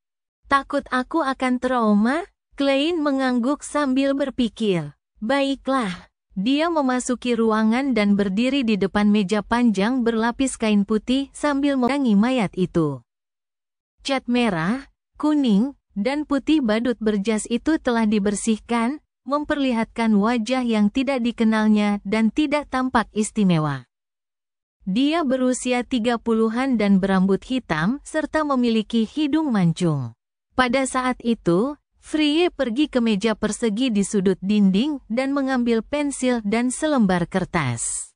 Takut aku akan trauma? Klein mengangguk sambil berpikir. Baiklah. Dia memasuki ruangan dan berdiri di depan meja panjang berlapis kain putih sambil memegangi mayat itu. Cat merah, kuning, dan putih badut berjas itu telah dibersihkan, memperlihatkan wajah yang tidak dikenalnya dan tidak tampak istimewa. Dia berusia 30-an dan berambut hitam serta memiliki hidung mancung. Pada saat itu, Frie pergi ke meja persegi di sudut dinding dan mengambil pensil dan selembar kertas.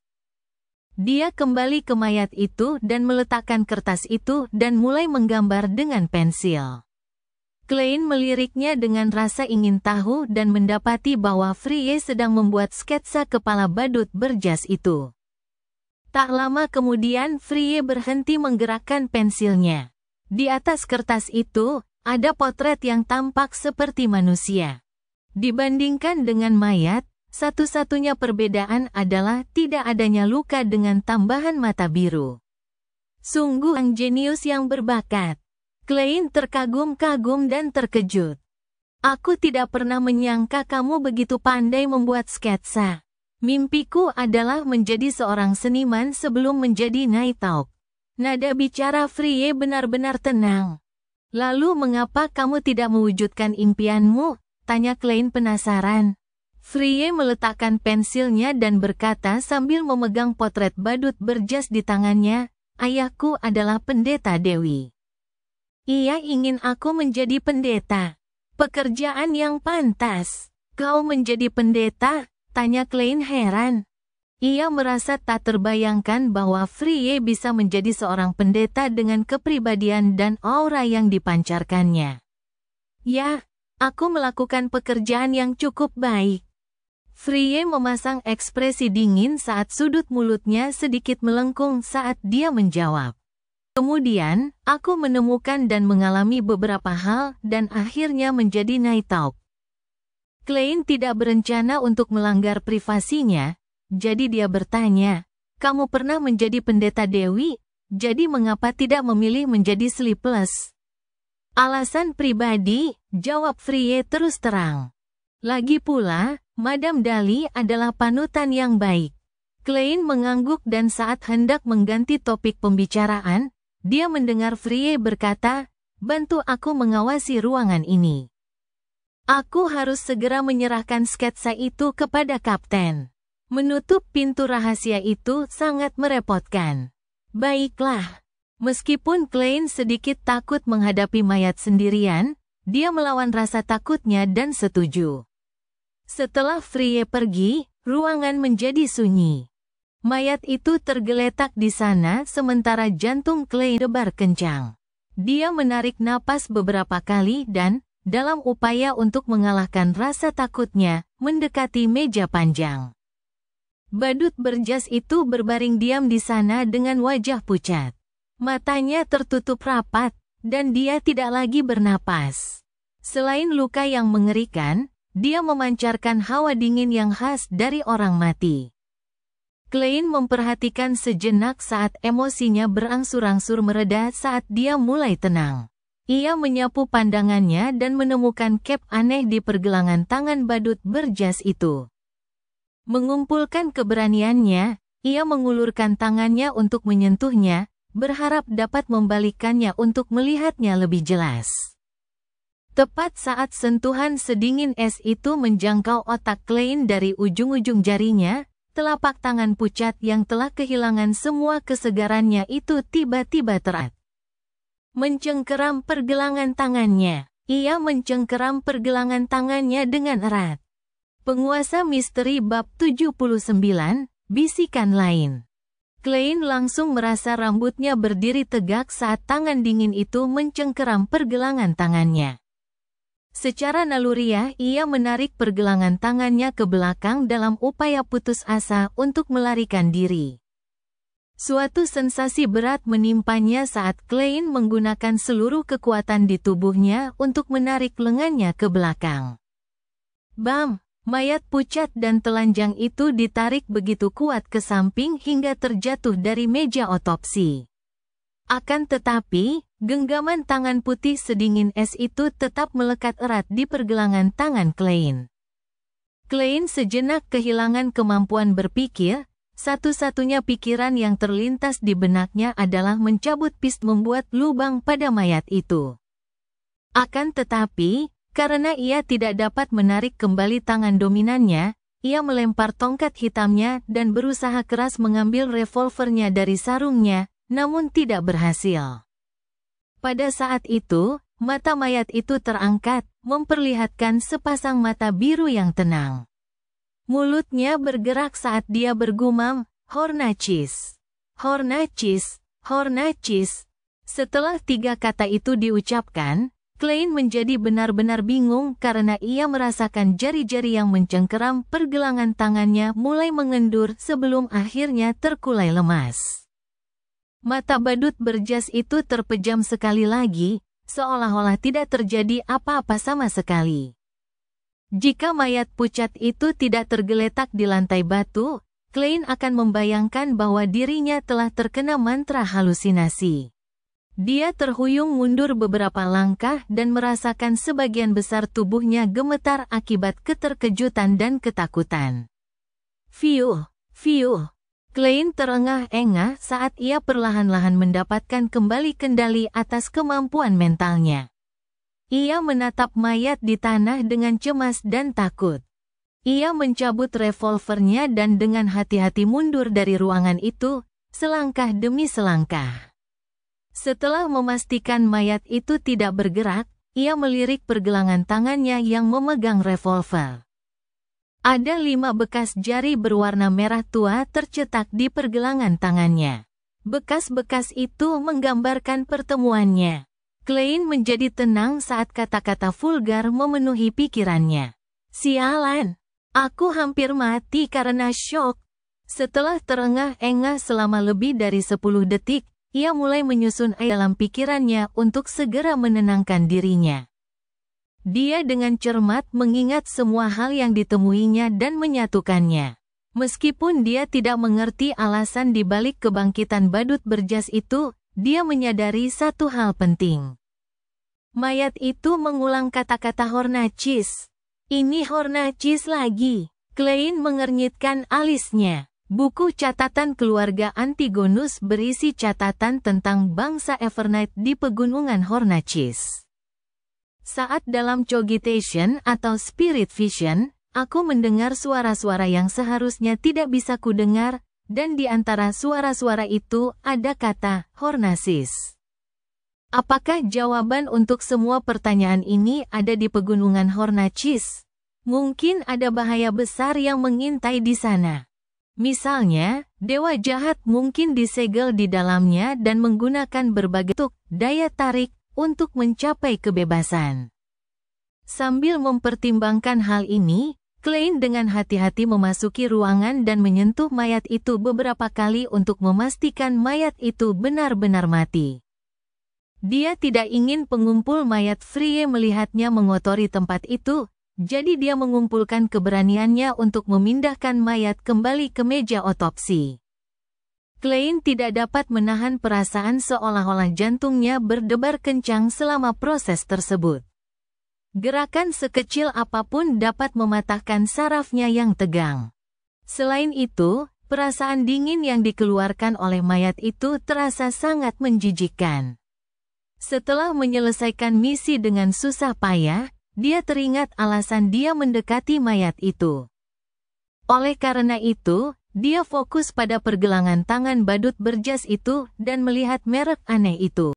Dia kembali ke mayat itu dan meletakkan kertas itu dan mulai menggambar dengan pensil. Klein meliriknya dengan rasa ingin tahu dan mendapati bahwa Frie sedang membuat sketsa kepala badut berjas itu. Tak lama kemudian Frie berhenti menggerakkan pensilnya. Di atas kertas itu, ada potret yang tampak seperti manusia. Dibandingkan dengan mayat, satu-satunya perbedaan adalah tidak adanya luka dengan tambahan mata biru. Sungguh sang jenius yang berbakat. Klein terkagum-kagum dan terkejut. Aku tidak pernah menyangka kamu begitu pandai membuat sketsa. Mimpiku adalah menjadi seorang seniman sebelum menjadi Night Hawk. Nada bicara Frie benar-benar tenang. Lalu mengapa kamu tidak mewujudkan impianmu? Tanya Klein penasaran. Frie meletakkan pensilnya dan berkata sambil memegang potret badut berjas di tangannya, ayahku adalah pendeta Dewi. Ia ingin aku menjadi pendeta. Pekerjaan yang pantas. Kau menjadi pendeta? Tanya Klein heran. Ia merasa tak terbayangkan bahwa Frie bisa menjadi seorang pendeta dengan kepribadian dan aura yang dipancarkannya. Ya, aku melakukan pekerjaan yang cukup baik. Frie memasang ekspresi dingin saat sudut mulutnya sedikit melengkung saat dia menjawab. Kemudian, aku menemukan dan mengalami beberapa hal dan akhirnya menjadi Night Hawk. Klein tidak berencana untuk melanggar privasinya, jadi dia bertanya, kamu pernah menjadi pendeta Dewi, jadi mengapa tidak memilih menjadi Sleepless? Alasan pribadi, jawab Frie terus terang. Lagi pula, Madame Dali adalah panutan yang baik. Klein mengangguk dan saat hendak mengganti topik pembicaraan, dia mendengar Frie berkata, bantu aku mengawasi ruangan ini. Aku harus segera menyerahkan sketsa itu kepada kapten. Menutup pintu rahasia itu sangat merepotkan. Baiklah. Meskipun Klein sedikit takut menghadapi mayat sendirian, dia melawan rasa takutnya dan setuju. Setelah Frie pergi, ruangan menjadi sunyi. Mayat itu tergeletak di sana sementara jantung Klein debar kencang. Dia menarik napas beberapa kali dan, dalam upaya untuk mengalahkan rasa takutnya, mendekati meja panjang. Badut berjas itu berbaring diam di sana dengan wajah pucat. Matanya tertutup rapat, dan dia tidak lagi bernapas. Selain luka yang mengerikan, dia memancarkan hawa dingin yang khas dari orang mati. Klein memperhatikan sejenak saat emosinya berangsur-angsur mereda saat dia mulai tenang. Ia menyapu pandangannya dan menemukan cap aneh di pergelangan tangan badut berjas itu. Mengumpulkan keberaniannya, ia mengulurkan tangannya untuk menyentuhnya, berharap dapat membalikannya untuk melihatnya lebih jelas. Tepat saat sentuhan sedingin es itu menjangkau otak Klein dari ujung-ujung jarinya, telapak tangan pucat yang telah kehilangan semua kesegarannya itu tiba-tiba terat. Mencengkeram pergelangan tangannya. Ia mencengkeram pergelangan tangannya dengan erat. Penguasa misteri bab 79, bisikan lain. Klein langsung merasa rambutnya berdiri tegak saat tangan dingin itu mencengkeram pergelangan tangannya. Secara naluriah, ia menarik pergelangan tangannya ke belakang dalam upaya putus asa untuk melarikan diri. Suatu sensasi berat menimpanya saat Klein menggunakan seluruh kekuatan di tubuhnya untuk menarik lengannya ke belakang. Bam! Mayat pucat dan telanjang itu ditarik begitu kuat ke samping hingga terjatuh dari meja otopsi. Akan tetapi, genggaman tangan putih sedingin es itu tetap melekat erat di pergelangan tangan Klein. Klein sejenak kehilangan kemampuan berpikir. Satu-satunya pikiran yang terlintas di benaknya adalah mencabut pistol membuat lubang pada mayat itu. Akan tetapi, karena ia tidak dapat menarik kembali tangan dominannya, ia melempar tongkat hitamnya dan berusaha keras mengambil revolvernya dari sarungnya, namun tidak berhasil. Pada saat itu, mata mayat itu terangkat, memperlihatkan sepasang mata biru yang tenang. Mulutnya bergerak saat dia bergumam, "Hornachis, Hornachis, Hornachis." Setelah 3 kata itu diucapkan, Klein menjadi benar-benar bingung karena ia merasakan jari-jari yang mencengkeram pergelangan tangannya mulai mengendur sebelum akhirnya terkulai lemas. Mata badut berjas itu terpejam sekali lagi, seolah-olah tidak terjadi apa-apa sama sekali. Jika mayat pucat itu tidak tergeletak di lantai batu, Klein akan membayangkan bahwa dirinya telah terkena mantra halusinasi. Dia terhuyung mundur beberapa langkah dan merasakan sebagian besar tubuhnya gemetar akibat keterkejutan dan ketakutan. Fiuh, fiuh. Klein terengah-engah saat ia perlahan-lahan mendapatkan kembali kendali atas kemampuan mentalnya. Ia menatap mayat di tanah dengan cemas dan takut. Ia mencabut revolvernya dan dengan hati-hati mundur dari ruangan itu, selangkah demi selangkah. Setelah memastikan mayat itu tidak bergerak, ia melirik pergelangan tangannya yang memegang revolver. Ada 5 bekas jari berwarna merah tua tercetak di pergelangan tangannya. Bekas-bekas itu menggambarkan pertemuannya. Klein menjadi tenang saat kata-kata vulgar memenuhi pikirannya. Sialan, aku hampir mati karena syok. Setelah terengah-engah selama lebih dari 10 detik, ia mulai menyusun dalam pikirannya untuk segera menenangkan dirinya. Dia dengan cermat mengingat semua hal yang ditemuinya dan menyatukannya. Meskipun dia tidak mengerti alasan di balik kebangkitan badut berjas itu, dia menyadari satu hal penting. Mayat itu mengulang kata-kata Hornachis. Ini Hornachis lagi. Klein mengernyitkan alisnya. Buku catatan keluarga Antigonus berisi catatan tentang bangsa Evernight di pegunungan Hornachis. Saat dalam cogitation atau spirit vision, aku mendengar suara-suara yang seharusnya tidak bisa kudengar, dan di antara suara-suara itu ada kata Hornachis. Apakah jawaban untuk semua pertanyaan ini ada di pegunungan Hornachis? Mungkin ada bahaya besar yang mengintai di sana. Misalnya, dewa jahat mungkin disegel di dalamnya dan menggunakan berbagai daya tarik untuk mencapai kebebasan. Sambil mempertimbangkan hal ini, Klein dengan hati-hati memasuki ruangan dan menyentuh mayat itu beberapa kali untuk memastikan mayat itu benar-benar mati. Dia tidak ingin pengumpul mayat Frye melihatnya mengotori tempat itu, jadi dia mengumpulkan keberaniannya untuk memindahkan mayat kembali ke meja otopsi. Klein tidak dapat menahan perasaan seolah-olah jantungnya berdebar kencang selama proses tersebut. Gerakan sekecil apapun dapat mematahkan sarafnya yang tegang. Selain itu, perasaan dingin yang dikeluarkan oleh mayat itu terasa sangat menjijikkan. Setelah menyelesaikan misi dengan susah payah, dia teringat alasan dia mendekati mayat itu. Oleh karena itu, dia fokus pada pergelangan tangan badut berjas itu dan melihat merek aneh itu.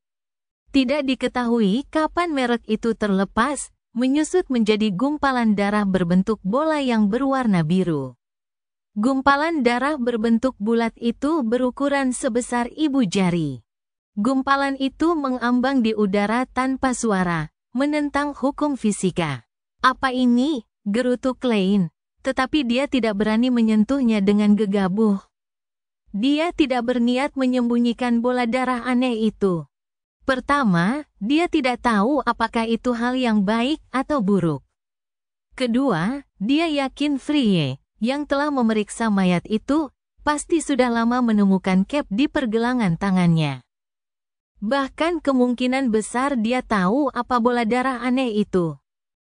Tidak diketahui kapan merek itu terlepas, menyusut menjadi gumpalan darah berbentuk bola yang berwarna biru. Gumpalan darah berbentuk bulat itu berukuran sebesar ibu jari. Gumpalan itu mengambang di udara tanpa suara, menentang hukum fisika. "Apa ini?" gerutu Klein, tetapi dia tidak berani menyentuhnya dengan gegabah. Dia tidak berniat menyembunyikan bola darah aneh itu. Pertama, dia tidak tahu apakah itu hal yang baik atau buruk. Kedua, dia yakin Frye, yang telah memeriksa mayat itu, pasti sudah lama menemukan cap di pergelangan tangannya. Bahkan kemungkinan besar dia tahu apa bola darah aneh itu.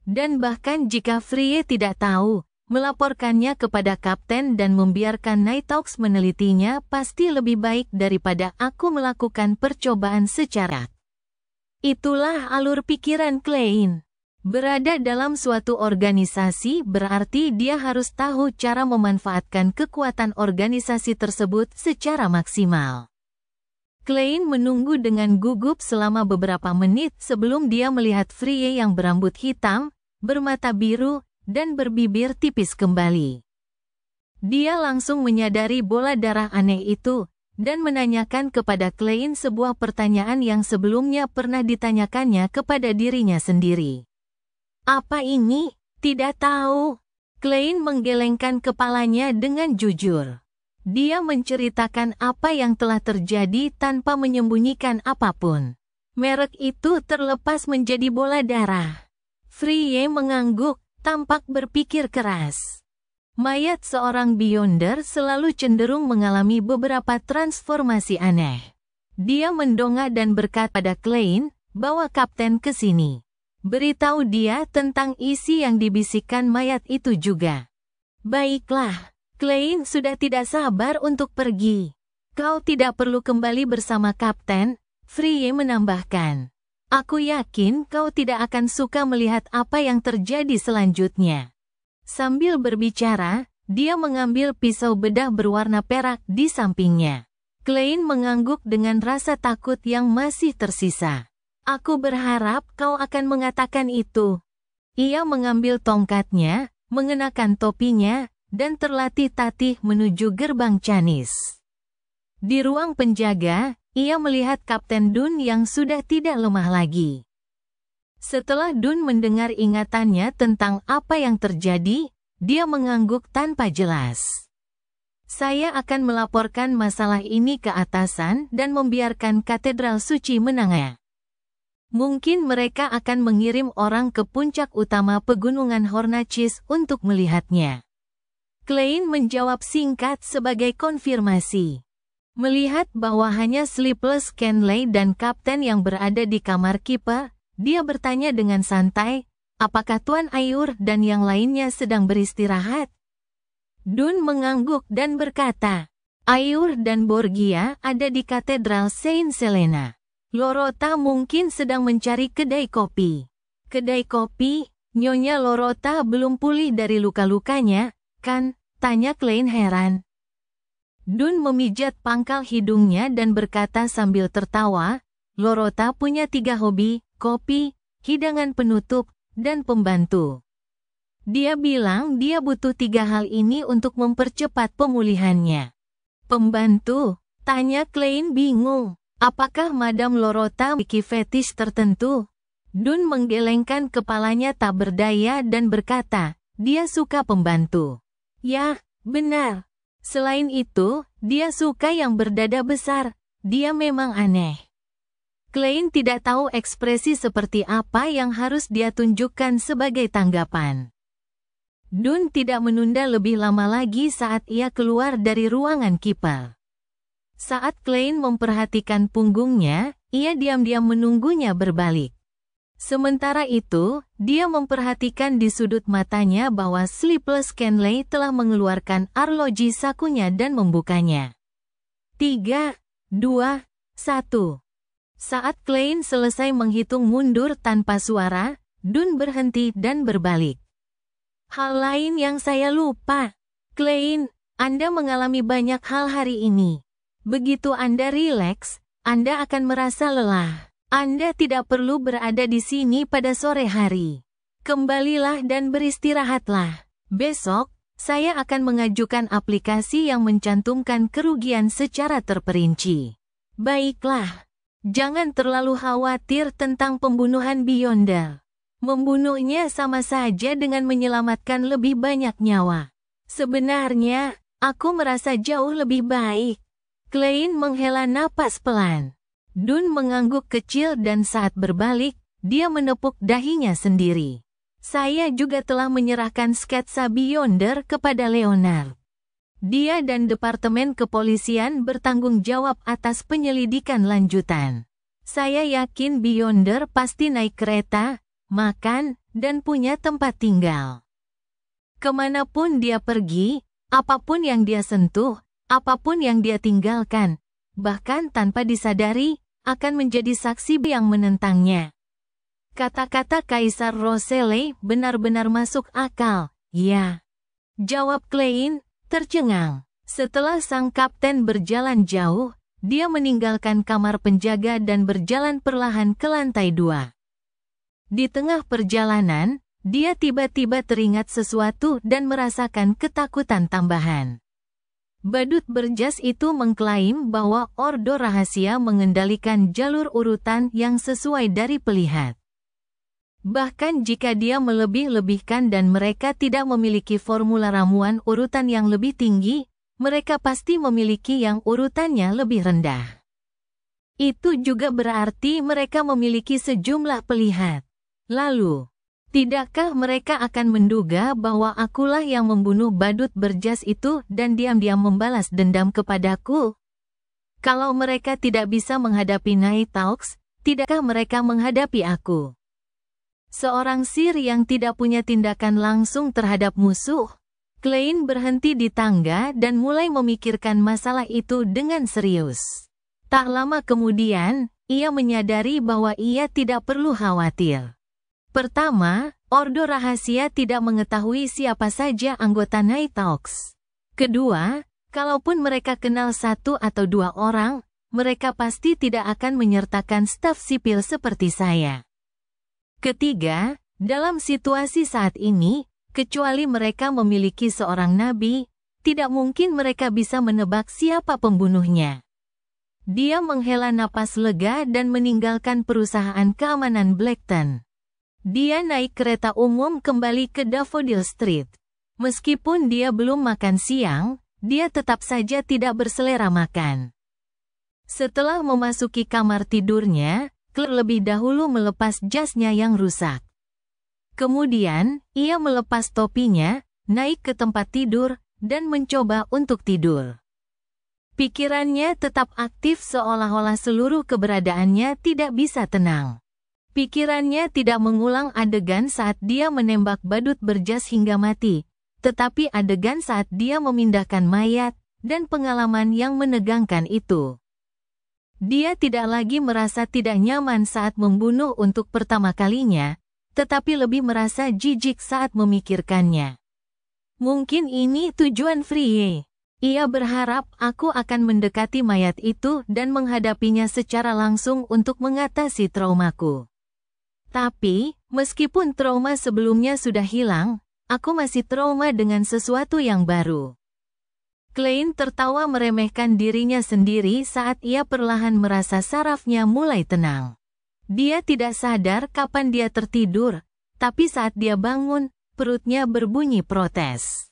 Dan bahkan jika Frye tidak tahu, melaporkannya kepada kapten dan membiarkan Nighthawks menelitinya pasti lebih baik daripada aku melakukan percobaan secara. Itulah alur pikiran Klein. Berada dalam suatu organisasi berarti dia harus tahu cara memanfaatkan kekuatan organisasi tersebut secara maksimal. Klein menunggu dengan gugup selama beberapa menit sebelum dia melihat Frye yang berambut hitam, bermata biru, dan berbibir tipis kembali. Dia langsung menyadari bola darah aneh itu, dan menanyakan kepada Klein sebuah pertanyaan yang sebelumnya pernah ditanyakannya kepada dirinya sendiri. "Apa ini?" "Tidak tahu." Klein menggelengkan kepalanya dengan jujur. Dia menceritakan apa yang telah terjadi tanpa menyembunyikan apapun. Merek itu terlepas menjadi bola darah. Frye mengangguk, tampak berpikir keras. Mayat seorang Beyonder selalu cenderung mengalami beberapa transformasi aneh. Dia mendongak dan berkata pada Klein, "Bawa kapten ke sini. Beritahu dia tentang isi yang dibisikkan mayat itu juga." "Baiklah." Klein sudah tidak sabar untuk pergi. "Kau tidak perlu kembali bersama kapten," Frye menambahkan. "Aku yakin kau tidak akan suka melihat apa yang terjadi selanjutnya." Sambil berbicara, dia mengambil pisau bedah berwarna perak di sampingnya. Klein mengangguk dengan rasa takut yang masih tersisa. "Aku berharap kau akan mengatakan itu." Ia mengambil tongkatnya, mengenakan topinya, dan terlatih-tatih menuju gerbang Canis. Di ruang penjaga, ia melihat Kapten Dunn yang sudah tidak lemah lagi. Setelah Dunn mendengar ingatannya tentang apa yang terjadi, dia mengangguk tanpa jelas. "Saya akan melaporkan masalah ini ke atasan dan membiarkan Katedral Suci menangani. Mungkin mereka akan mengirim orang ke puncak utama pegunungan Hornachis untuk melihatnya." Klein menjawab singkat sebagai konfirmasi. Melihat bahwa hanya Sleepless Kenley dan kapten yang berada di kamar Kipa, dia bertanya dengan santai, "Apakah Tuan Ayur dan yang lainnya sedang beristirahat?" Dunn mengangguk dan berkata, "Ayur dan Borgia ada di Katedral Saint Selena. Lorota mungkin sedang mencari kedai kopi." "Kedai kopi? Nyonya Lorota belum pulih dari luka-lukanya, kan?" tanya Klein heran. Dunn memijat pangkal hidungnya dan berkata sambil tertawa, "Lorota punya 3 hobi, kopi, hidangan penutup, dan pembantu. Dia bilang dia butuh 3 hal ini untuk mempercepat pemulihannya." "Pembantu?" tanya Klein bingung. "Apakah Madam Lorota memiliki fetish tertentu?" Dunn menggelengkan kepalanya tak berdaya dan berkata, "Dia suka pembantu." "Ya, benar. Selain itu, dia suka yang berdada besar. Dia memang aneh." Klein tidak tahu ekspresi seperti apa yang harus dia tunjukkan sebagai tanggapan. Dun tidak menunda lebih lama lagi saat ia keluar dari ruangan kiper. Saat Klein memperhatikan punggungnya, ia diam-diam menunggunya berbalik. Sementara itu, dia memperhatikan di sudut matanya bahwa Sleepless Kenley telah mengeluarkan arloji sakunya dan membukanya. 3, 2, 1. Saat Klein selesai menghitung mundur tanpa suara, Dun berhenti dan berbalik. Hal lain yang saya lupa. Klein, Anda mengalami banyak hal hari ini. Begitu Anda rileks, Anda akan merasa lelah. Anda tidak perlu berada di sini pada sore hari. Kembalilah dan beristirahatlah. Besok, saya akan mengajukan aplikasi yang mencantumkan kerugian secara terperinci. Baiklah. Jangan terlalu khawatir tentang pembunuhan Beyonder. Membunuhnya sama saja dengan menyelamatkan lebih banyak nyawa. Sebenarnya, aku merasa jauh lebih baik. Klein menghela napas pelan. Dun mengangguk kecil dan saat berbalik, dia menepuk dahinya sendiri. Saya juga telah menyerahkan sketsa Beyonder kepada Leonard. Dia dan Departemen Kepolisian bertanggung jawab atas penyelidikan lanjutan. Saya yakin Beyonder pasti naik kereta, makan, dan punya tempat tinggal. Kemanapun dia pergi, apapun yang dia sentuh, apapun yang dia tinggalkan, bahkan tanpa disadari, akan menjadi saksi yang menentangnya. Kata-kata Kaisar Roselle benar-benar masuk akal, ya. Jawab Klein, tercengang. Setelah sang kapten berjalan jauh, dia meninggalkan kamar penjaga dan berjalan perlahan ke lantai 2. Di tengah perjalanan, dia tiba-tiba teringat sesuatu dan merasakan ketakutan tambahan. Badut berjas itu mengklaim bahwa Ordo Rahasia mengendalikan jalur urutan yang sesuai dari pelihat. Bahkan jika dia melebih-lebihkan dan mereka tidak memiliki formula ramuan urutan yang lebih tinggi, mereka pasti memiliki yang urutannya lebih rendah. Itu juga berarti mereka memiliki sejumlah pelihat. Lalu, tidakkah mereka akan menduga bahwa akulah yang membunuh badut berjas itu dan diam-diam membalas dendam kepadaku? Kalau mereka tidak bisa menghadapi Night Hawks, tidakkah mereka menghadapi aku? Seorang sir yang tidak punya tindakan langsung terhadap musuh. Klein berhenti di tangga dan mulai memikirkan masalah itu dengan serius. Tak lama kemudian, ia menyadari bahwa ia tidak perlu khawatir. Pertama, Ordo Rahasia tidak mengetahui siapa saja anggota Night Hawks. Kedua, kalaupun mereka kenal 1 atau 2 orang, mereka pasti tidak akan menyertakan staf sipil seperti saya. Ketiga, dalam situasi saat ini, kecuali mereka memiliki seorang nabi, tidak mungkin mereka bisa menebak siapa pembunuhnya. Dia menghela napas lega dan meninggalkan perusahaan keamanan Blackton. Dia naik kereta umum kembali ke Daffodil Street. Meskipun dia belum makan siang, dia tetap saja tidak berselera makan. Setelah memasuki kamar tidurnya, Claire lebih dahulu melepas jasnya yang rusak. Kemudian, ia melepas topinya, naik ke tempat tidur, dan mencoba untuk tidur. Pikirannya tetap aktif seolah-olah seluruh keberadaannya tidak bisa tenang. Pikirannya tidak mengulang adegan saat dia menembak badut berjas hingga mati, tetapi adegan saat dia memindahkan mayat, dan pengalaman yang menegangkan itu. Dia tidak lagi merasa tidak nyaman saat membunuh untuk pertama kalinya, tetapi lebih merasa jijik saat memikirkannya. Mungkin ini tujuan Frye. Ia berharap aku akan mendekati mayat itu dan menghadapinya secara langsung untuk mengatasi traumaku. Tapi, meskipun trauma sebelumnya sudah hilang, aku masih trauma dengan sesuatu yang baru. Klein tertawa meremehkan dirinya sendiri saat ia perlahan merasa sarafnya mulai tenang. Dia tidak sadar kapan dia tertidur, tapi saat dia bangun, perutnya berbunyi protes.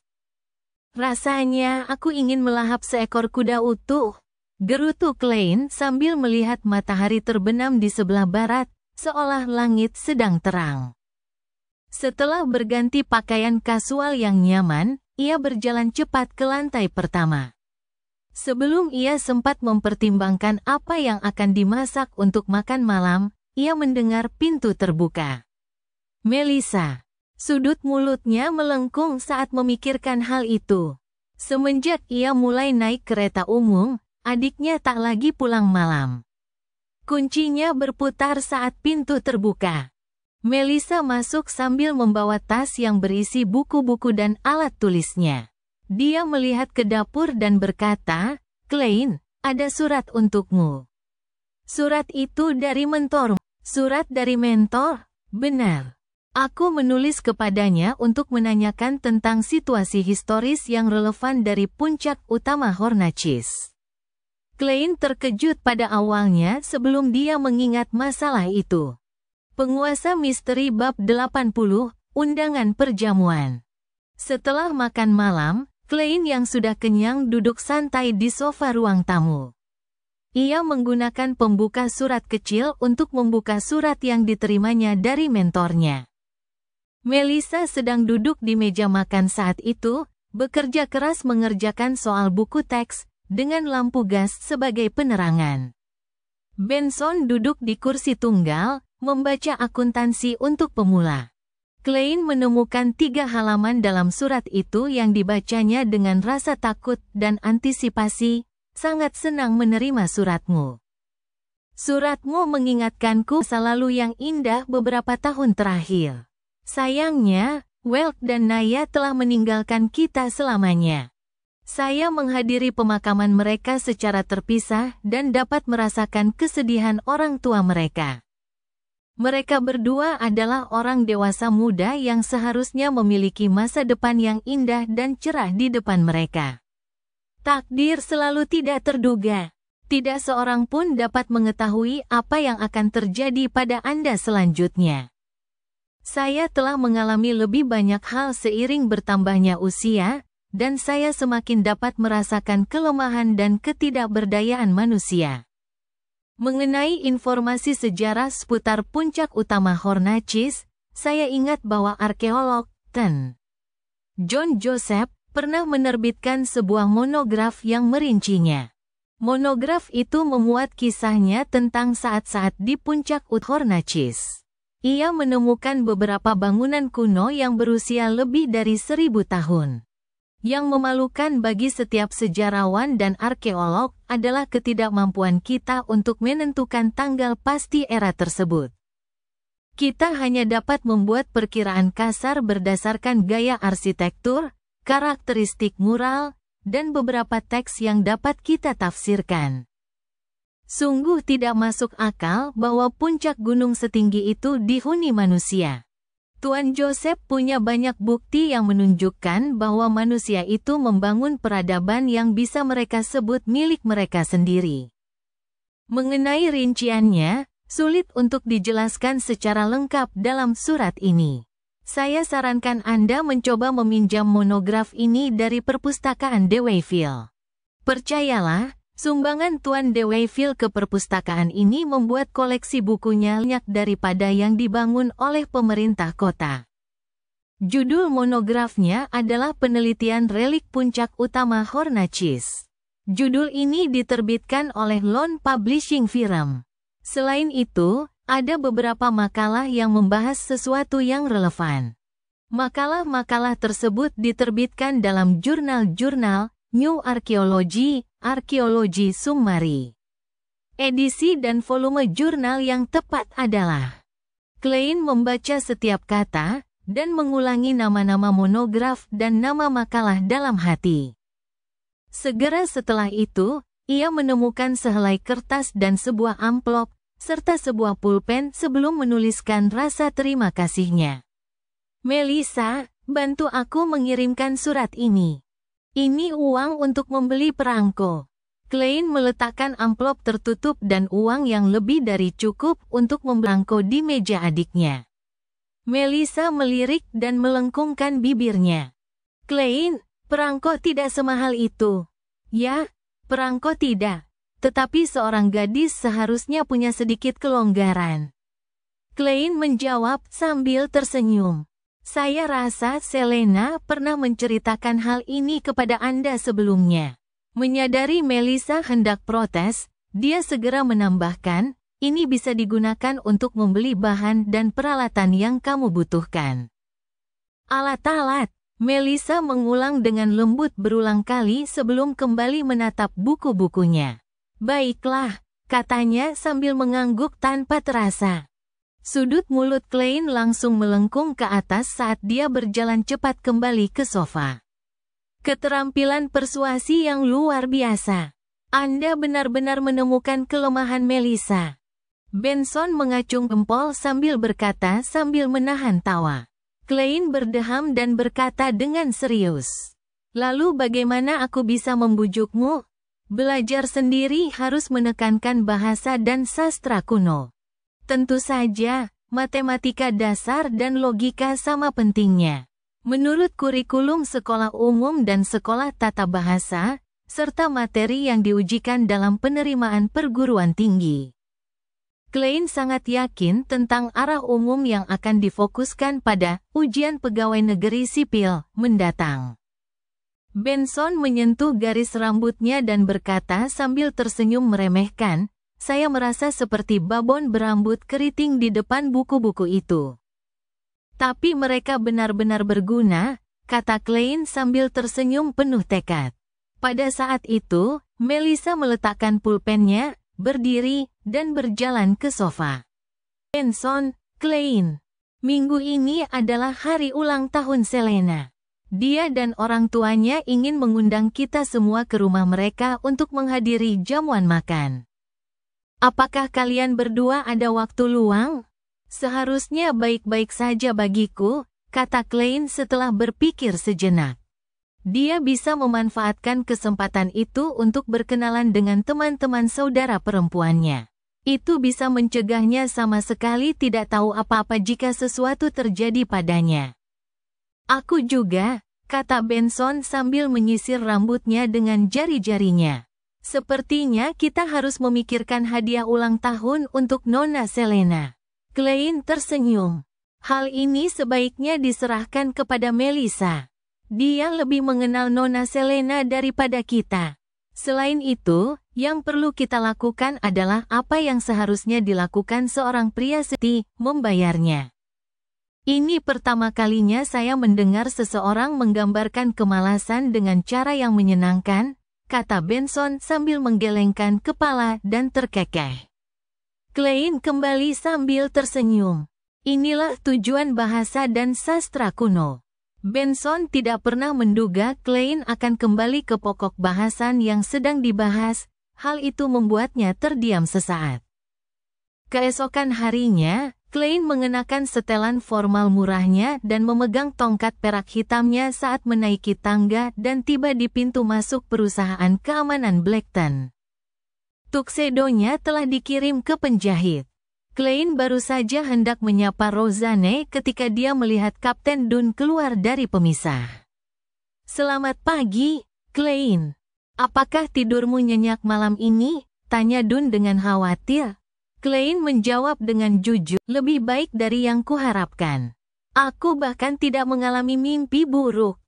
Rasanya aku ingin melahap seekor kuda utuh. gerutu Klein sambil melihat matahari terbenam di sebelah barat, seolah langit sedang terang. Setelah berganti pakaian kasual yang nyaman, ia berjalan cepat ke lantai pertama. Sebelum ia sempat mempertimbangkan apa yang akan dimasak untuk makan malam, ia mendengar pintu terbuka. Melissa. Sudut mulutnya melengkung saat memikirkan hal itu. Semenjak ia mulai naik kereta umum, adiknya tak lagi pulang malam. Kuncinya berputar saat pintu terbuka. Melissa masuk sambil membawa tas yang berisi buku-buku dan alat tulisnya. Dia melihat ke dapur dan berkata, "Klein, ada surat untukmu." "Surat itu dari mentor." "Surat dari mentor?" "Benar. Aku menulis kepadanya untuk menanyakan tentang situasi historis yang relevan dari puncak utama Hornacys." Klein terkejut pada awalnya sebelum dia mengingat masalah itu. Penguasa Misteri Bab 80, Undangan Perjamuan. Setelah makan malam, Klein yang sudah kenyang duduk santai di sofa ruang tamu. Ia menggunakan pembuka surat kecil untuk membuka surat yang diterimanya dari mentornya. Melissa sedang duduk di meja makan saat itu, bekerja keras mengerjakan soal buku teks, dengan lampu gas sebagai penerangan. Benson duduk di kursi tunggal, membaca akuntansi untuk pemula. Klein menemukan 3 halaman dalam surat itu yang dibacanya dengan rasa takut dan antisipasi. "Sangat senang menerima suratmu. Suratmu mengingatkanku masa lalu yang indah beberapa tahun terakhir. Sayangnya, Welk dan Naya telah meninggalkan kita selamanya. Saya menghadiri pemakaman mereka secara terpisah dan dapat merasakan kesedihan orang tua mereka. Mereka berdua adalah orang dewasa muda yang seharusnya memiliki masa depan yang indah dan cerah di depan mereka. Takdir selalu tidak terduga. Tidak seorang pun dapat mengetahui apa yang akan terjadi pada Anda selanjutnya. Saya telah mengalami lebih banyak hal seiring bertambahnya usia, dan saya semakin dapat merasakan kelemahan dan ketidakberdayaan manusia. Mengenai informasi sejarah seputar puncak utama Hornacys, saya ingat bahwa arkeolog John Joseph pernah menerbitkan sebuah monograf yang merincinya. Monograf itu memuat kisahnya tentang saat-saat di puncak Hornacys. Ia menemukan beberapa bangunan kuno yang berusia lebih dari 1000 tahun. Yang memalukan bagi setiap sejarawan dan arkeolog adalah ketidakmampuan kita untuk menentukan tanggal pasti era tersebut. Kita hanya dapat membuat perkiraan kasar berdasarkan gaya arsitektur, karakteristik mural, dan beberapa teks yang dapat kita tafsirkan. Sungguh tidak masuk akal bahwa puncak gunung setinggi itu dihuni manusia. Tuan Joseph punya banyak bukti yang menunjukkan bahwa manusia itu membangun peradaban yang bisa mereka sebut milik mereka sendiri. Mengenai rinciannya, sulit untuk dijelaskan secara lengkap dalam surat ini. Saya sarankan Anda mencoba meminjam monograf ini dari perpustakaan de Wayville. Percayalah, sumbangan Tuan de Wayville ke perpustakaan ini membuat koleksi bukunya banyak daripada yang dibangun oleh pemerintah kota. Judul monografnya adalah Penelitian Relik Puncak Utama Hornacys. Judul ini diterbitkan oleh Lone Publishing Firm. Selain itu, ada beberapa makalah yang membahas sesuatu yang relevan. Makalah-makalah tersebut diterbitkan dalam jurnal-jurnal New Archaeology, Arkeologi Summary. Edisi dan volume jurnal yang tepat adalah. Klein membaca setiap kata, dan mengulangi nama-nama monograf dan nama makalah dalam hati. Segera setelah itu, ia menemukan sehelai kertas dan sebuah amplop, serta sebuah pulpen sebelum menuliskan rasa terima kasihnya. "Melissa, bantu aku mengirimkan surat ini. Ini uang untuk membeli perangko." Klein meletakkan amplop tertutup dan uang yang lebih dari cukup untuk membeli perangko di meja adiknya. Melissa melirik dan melengkungkan bibirnya. "Klein, perangko tidak semahal itu." "Ya, perangko tidak. tetapi seorang gadis seharusnya punya sedikit kelonggaran. Klein menjawab sambil tersenyum. Saya rasa Selena pernah menceritakan hal ini kepada Anda sebelumnya. Menyadari Melissa hendak protes, dia segera menambahkan, ini bisa digunakan untuk membeli bahan dan peralatan yang kamu butuhkan. Alat-alat, Melissa mengulang dengan lembut berulang kali sebelum kembali menatap buku-bukunya. Baiklah, katanya sambil mengangguk tanpa terasa. Sudut mulut Klein langsung melengkung ke atas saat dia berjalan cepat kembali ke sofa. Keterampilan persuasi yang luar biasa. Anda benar-benar menemukan kelemahan Melissa. Benson mengacung jempol sambil berkata sambil menahan tawa. Klein berdeham dan berkata dengan serius. Lalu bagaimana aku bisa membujukmu? Belajar sendiri harus menekankan bahasa dan sastra kuno. Tentu saja, matematika dasar dan logika sama pentingnya. Menurut kurikulum sekolah umum dan sekolah tata bahasa, serta materi yang diujikan dalam penerimaan perguruan tinggi. Klein sangat yakin tentang arah umum yang akan difokuskan pada ujian pegawai negeri sipil mendatang. Benson menyentuh garis rambutnya dan berkata sambil tersenyum meremehkan, saya merasa seperti babon berambut keriting di depan buku-buku itu. Tapi mereka benar-benar berguna, kata Klein sambil tersenyum penuh tekad. Pada saat itu, Melissa meletakkan pulpennya, berdiri, dan berjalan ke sofa. Benson, Klein. Minggu ini adalah hari ulang tahun Selena. Dia dan orang tuanya ingin mengundang kita semua ke rumah mereka untuk menghadiri jamuan makan. Apakah kalian berdua ada waktu luang? Seharusnya baik-baik saja bagiku, kata Klein setelah berpikir sejenak. Dia bisa memanfaatkan kesempatan itu untuk berkenalan dengan teman-teman saudara perempuannya. Itu bisa mencegahnya sama sekali tidak tahu apa-apa jika sesuatu terjadi padanya. Aku juga, kata Benson sambil menyisir rambutnya dengan jari-jarinya. Sepertinya kita harus memikirkan hadiah ulang tahun untuk Nona Selena. Klein tersenyum. Hal ini sebaiknya diserahkan kepada Melissa. Dia lebih mengenal Nona Selena daripada kita. Selain itu, yang perlu kita lakukan adalah apa yang seharusnya dilakukan seorang pria seperti membayarnya. Ini pertama kalinya saya mendengar seseorang menggambarkan kemalasan dengan cara yang menyenangkan, kata Benson sambil menggelengkan kepala dan terkekeh. Klein kembali sambil tersenyum. Inilah tujuan bahasa dan sastra kuno. Benson tidak pernah menduga Klein akan kembali ke pokok bahasan yang sedang dibahas, hal itu membuatnya terdiam sesaat. Keesokan harinya, Klein mengenakan setelan formal murahnya dan memegang tongkat perak hitamnya saat menaiki tangga dan tiba di pintu masuk perusahaan keamanan Blackton. Tuksedonya telah dikirim ke penjahit. Klein baru saja hendak menyapa Rosanne ketika dia melihat Kapten Dunn keluar dari pemisah. Selamat pagi, Klein. Apakah tidurmu nyenyak malam ini? Tanya Dunn dengan khawatir. Klein menjawab dengan jujur, lebih baik dari yang kuharapkan. Aku bahkan tidak mengalami mimpi buruk.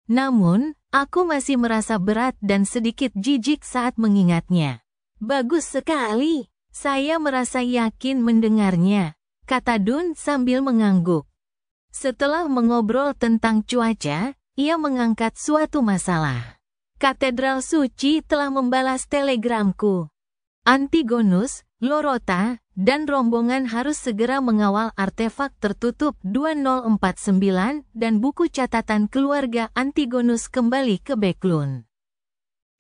Namun, aku masih merasa berat dan sedikit jijik saat mengingatnya. Bagus sekali. Saya merasa yakin mendengarnya, kata Dunn sambil mengangguk. Setelah mengobrol tentang cuaca, ia mengangkat suatu masalah. Katedral Suci telah membalas telegramku. Antigonus, Lorota, dan rombongan harus segera mengawal artefak tertutup 2049 dan buku catatan keluarga Antigonus kembali ke Backlund.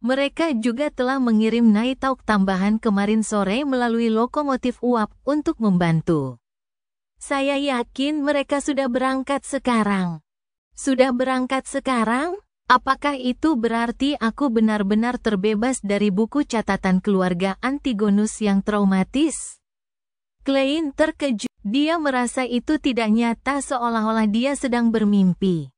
Mereka juga telah mengirim Nighthawk tambahan kemarin sore melalui lokomotif uap untuk membantu. Saya yakin mereka sudah berangkat sekarang. Sudah berangkat sekarang? Apakah itu berarti aku benar-benar terbebas dari buku catatan keluarga Antigonus yang traumatis? Klein terkejut. Dia merasa itu tidak nyata seolah-olah dia sedang bermimpi.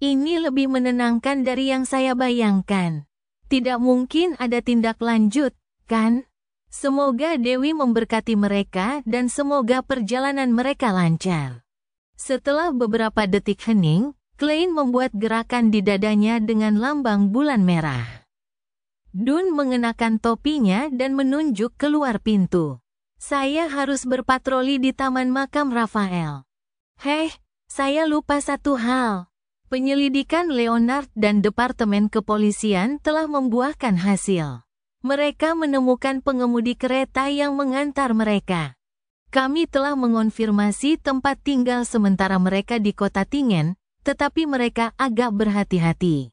Ini lebih menenangkan dari yang saya bayangkan. Tidak mungkin ada tindak lanjut, kan? Semoga Dewi memberkati mereka dan semoga perjalanan mereka lancar. Setelah beberapa detik hening, Klein membuat gerakan di dadanya dengan lambang bulan merah. Dun mengenakan topinya dan menunjuk keluar pintu. Saya harus berpatroli di Taman Makam Rafael. Heh, saya lupa satu hal. Penyelidikan Leonard dan Departemen Kepolisian telah membuahkan hasil. Mereka menemukan pengemudi kereta yang mengantar mereka. Kami telah mengonfirmasi tempat tinggal sementara mereka di kota Tingen, tetapi mereka agak berhati-hati.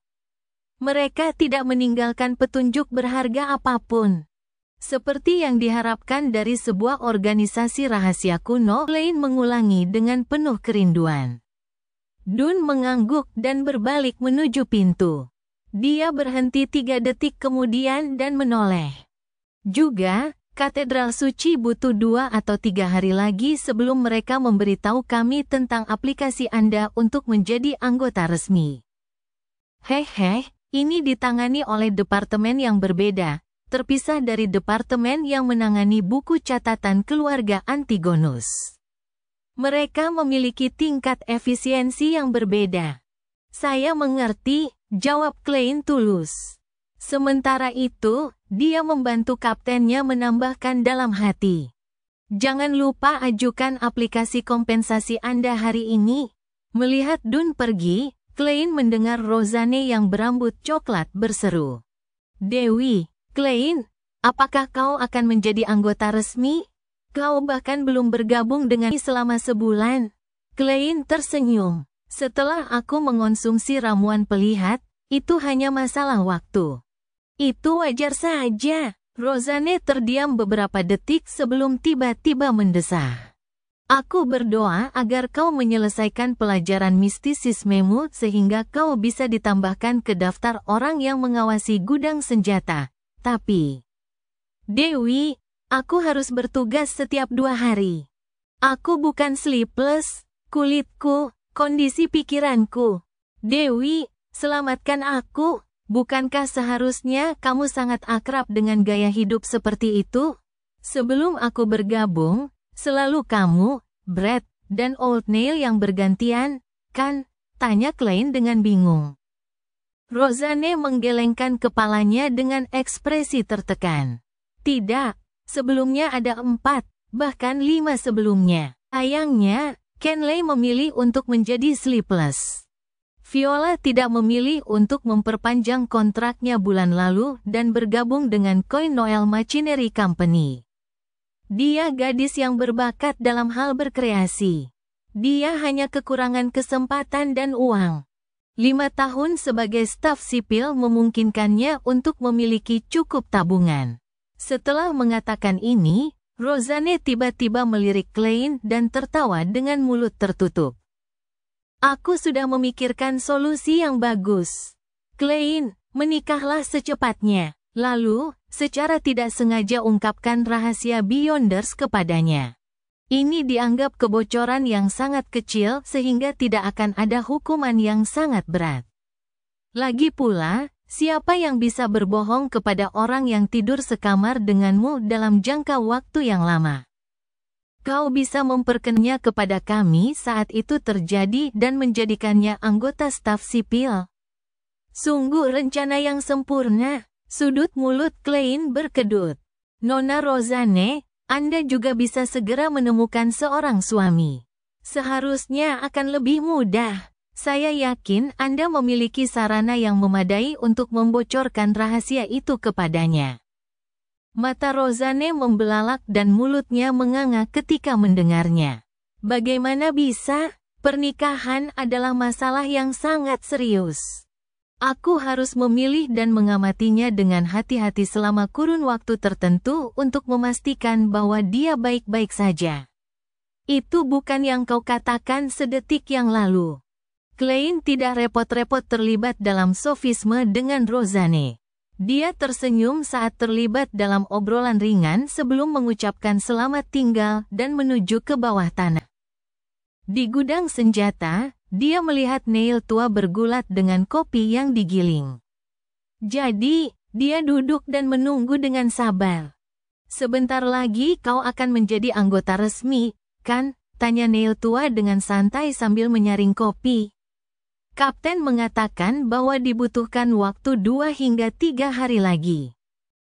Mereka tidak meninggalkan petunjuk berharga apapun. Seperti yang diharapkan dari sebuah organisasi rahasia kuno, Klein mengulangi dengan penuh kerinduan. Dun mengangguk dan berbalik menuju pintu. Dia berhenti 3 detik kemudian dan menoleh. Juga, Katedral Suci butuh 2 atau 3 hari lagi sebelum mereka memberitahu kami tentang aplikasi Anda untuk menjadi anggota resmi. Hehe, ini ditangani oleh departemen yang berbeda, terpisah dari departemen yang menangani buku catatan keluarga Antigonus. Mereka memiliki tingkat efisiensi yang berbeda. Saya mengerti, jawab Klein tulus. Sementara itu, dia membantu kaptennya menambahkan dalam hati. Jangan lupa ajukan aplikasi kompensasi Anda hari ini. Melihat Dun pergi, Klein mendengar Rosanne yang berambut coklat berseru. Dewi, Klein, apakah kau akan menjadi anggota resmi? Kau bahkan belum bergabung dengan selama sebulan. Klein tersenyum. Setelah aku mengonsumsi ramuan pelihat, itu hanya masalah waktu. Itu wajar saja. Rosanne terdiam beberapa detik sebelum tiba-tiba mendesah. Aku berdoa agar kau menyelesaikan pelajaran mistisismemu sehingga kau bisa ditambahkan ke daftar orang yang mengawasi gudang senjata. Tapi, Dewi, aku harus bertugas setiap 2 hari. Aku bukan sleepless, kulitku, kondisi pikiranku. Dewi, selamatkan aku. Bukankah seharusnya kamu sangat akrab dengan gaya hidup seperti itu? Sebelum aku bergabung, selalu kamu, Brad, dan Old Nail yang bergantian, kan? Tanya Klein dengan bingung. Rosanne menggelengkan kepalanya dengan ekspresi tertekan. Tidak, sebelumnya ada 4, bahkan 5 sebelumnya. Sayangnya, Kenley memilih untuk menjadi sleepless. Viola tidak memilih untuk memperpanjang kontraknya bulan lalu dan bergabung dengan Coin Noel Machinery Company. Dia gadis yang berbakat dalam hal berkreasi. Dia hanya kekurangan kesempatan dan uang. 5 tahun sebagai staf sipil memungkinkannya untuk memiliki cukup tabungan. Setelah mengatakan ini, Rosanne tiba-tiba melirik Klein dan tertawa dengan mulut tertutup. Aku sudah memikirkan solusi yang bagus. Klein, menikahlah secepatnya. Lalu, secara tidak sengaja ungkapkan rahasia Beyonders kepadanya. Ini dianggap kebocoran yang sangat kecil sehingga tidak akan ada hukuman yang sangat berat. Lagi pula, siapa yang bisa berbohong kepada orang yang tidur sekamar denganmu dalam jangka waktu yang lama? Kau bisa memperkenalnya kepada kami saat itu terjadi dan menjadikannya anggota staf sipil. Sungguh rencana yang sempurna. Sudut mulut Klein berkedut. Nona Rosanne, Anda juga bisa segera menemukan seorang suami. Seharusnya akan lebih mudah. Saya yakin Anda memiliki sarana yang memadai untuk membocorkan rahasia itu kepadanya. Mata Rosanne membelalak dan mulutnya menganga ketika mendengarnya. Bagaimana bisa? Pernikahan adalah masalah yang sangat serius. Aku harus memilih dan mengamatinya dengan hati-hati selama kurun waktu tertentu untuk memastikan bahwa dia baik-baik saja. Itu bukan yang kau katakan sedetik yang lalu. Klein tidak repot-repot terlibat dalam sofisme dengan Rosanne. Dia tersenyum saat terlibat dalam obrolan ringan sebelum mengucapkan selamat tinggal dan menuju ke bawah tanah. Di gudang senjata, dia melihat Neil tua bergulat dengan kopi yang digiling. Jadi, Dia duduk dan menunggu dengan sabar. Sebentar lagi kau akan menjadi anggota resmi, kan? Tanya Neil tua dengan santai sambil menyaring kopi. Kapten mengatakan bahwa dibutuhkan waktu 2 hingga 3 hari lagi.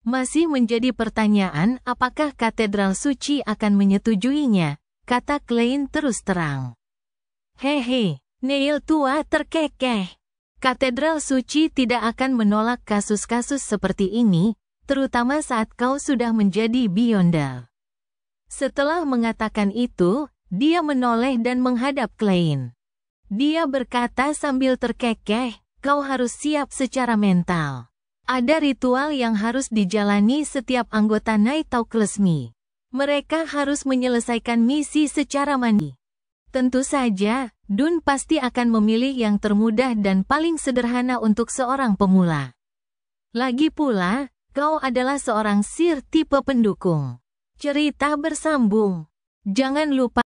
Masih menjadi pertanyaan apakah katedral suci akan menyetujuinya, kata Klein terus terang. Hehe, Neil tua terkekeh. Katedral suci tidak akan menolak kasus-kasus seperti ini, terutama saat kau sudah menjadi Beyonder. Setelah mengatakan itu, dia menoleh dan menghadap Klein. Dia berkata sambil terkekeh, kau harus siap secara mental. Ada ritual yang harus dijalani setiap anggota Night Klesmi. Mereka harus menyelesaikan misi secara mandiri. Tentu saja, Dun pasti akan memilih yang termudah dan paling sederhana untuk seorang pemula. Lagi pula, kau adalah seorang sir tipe pendukung. Cerita bersambung. Jangan lupa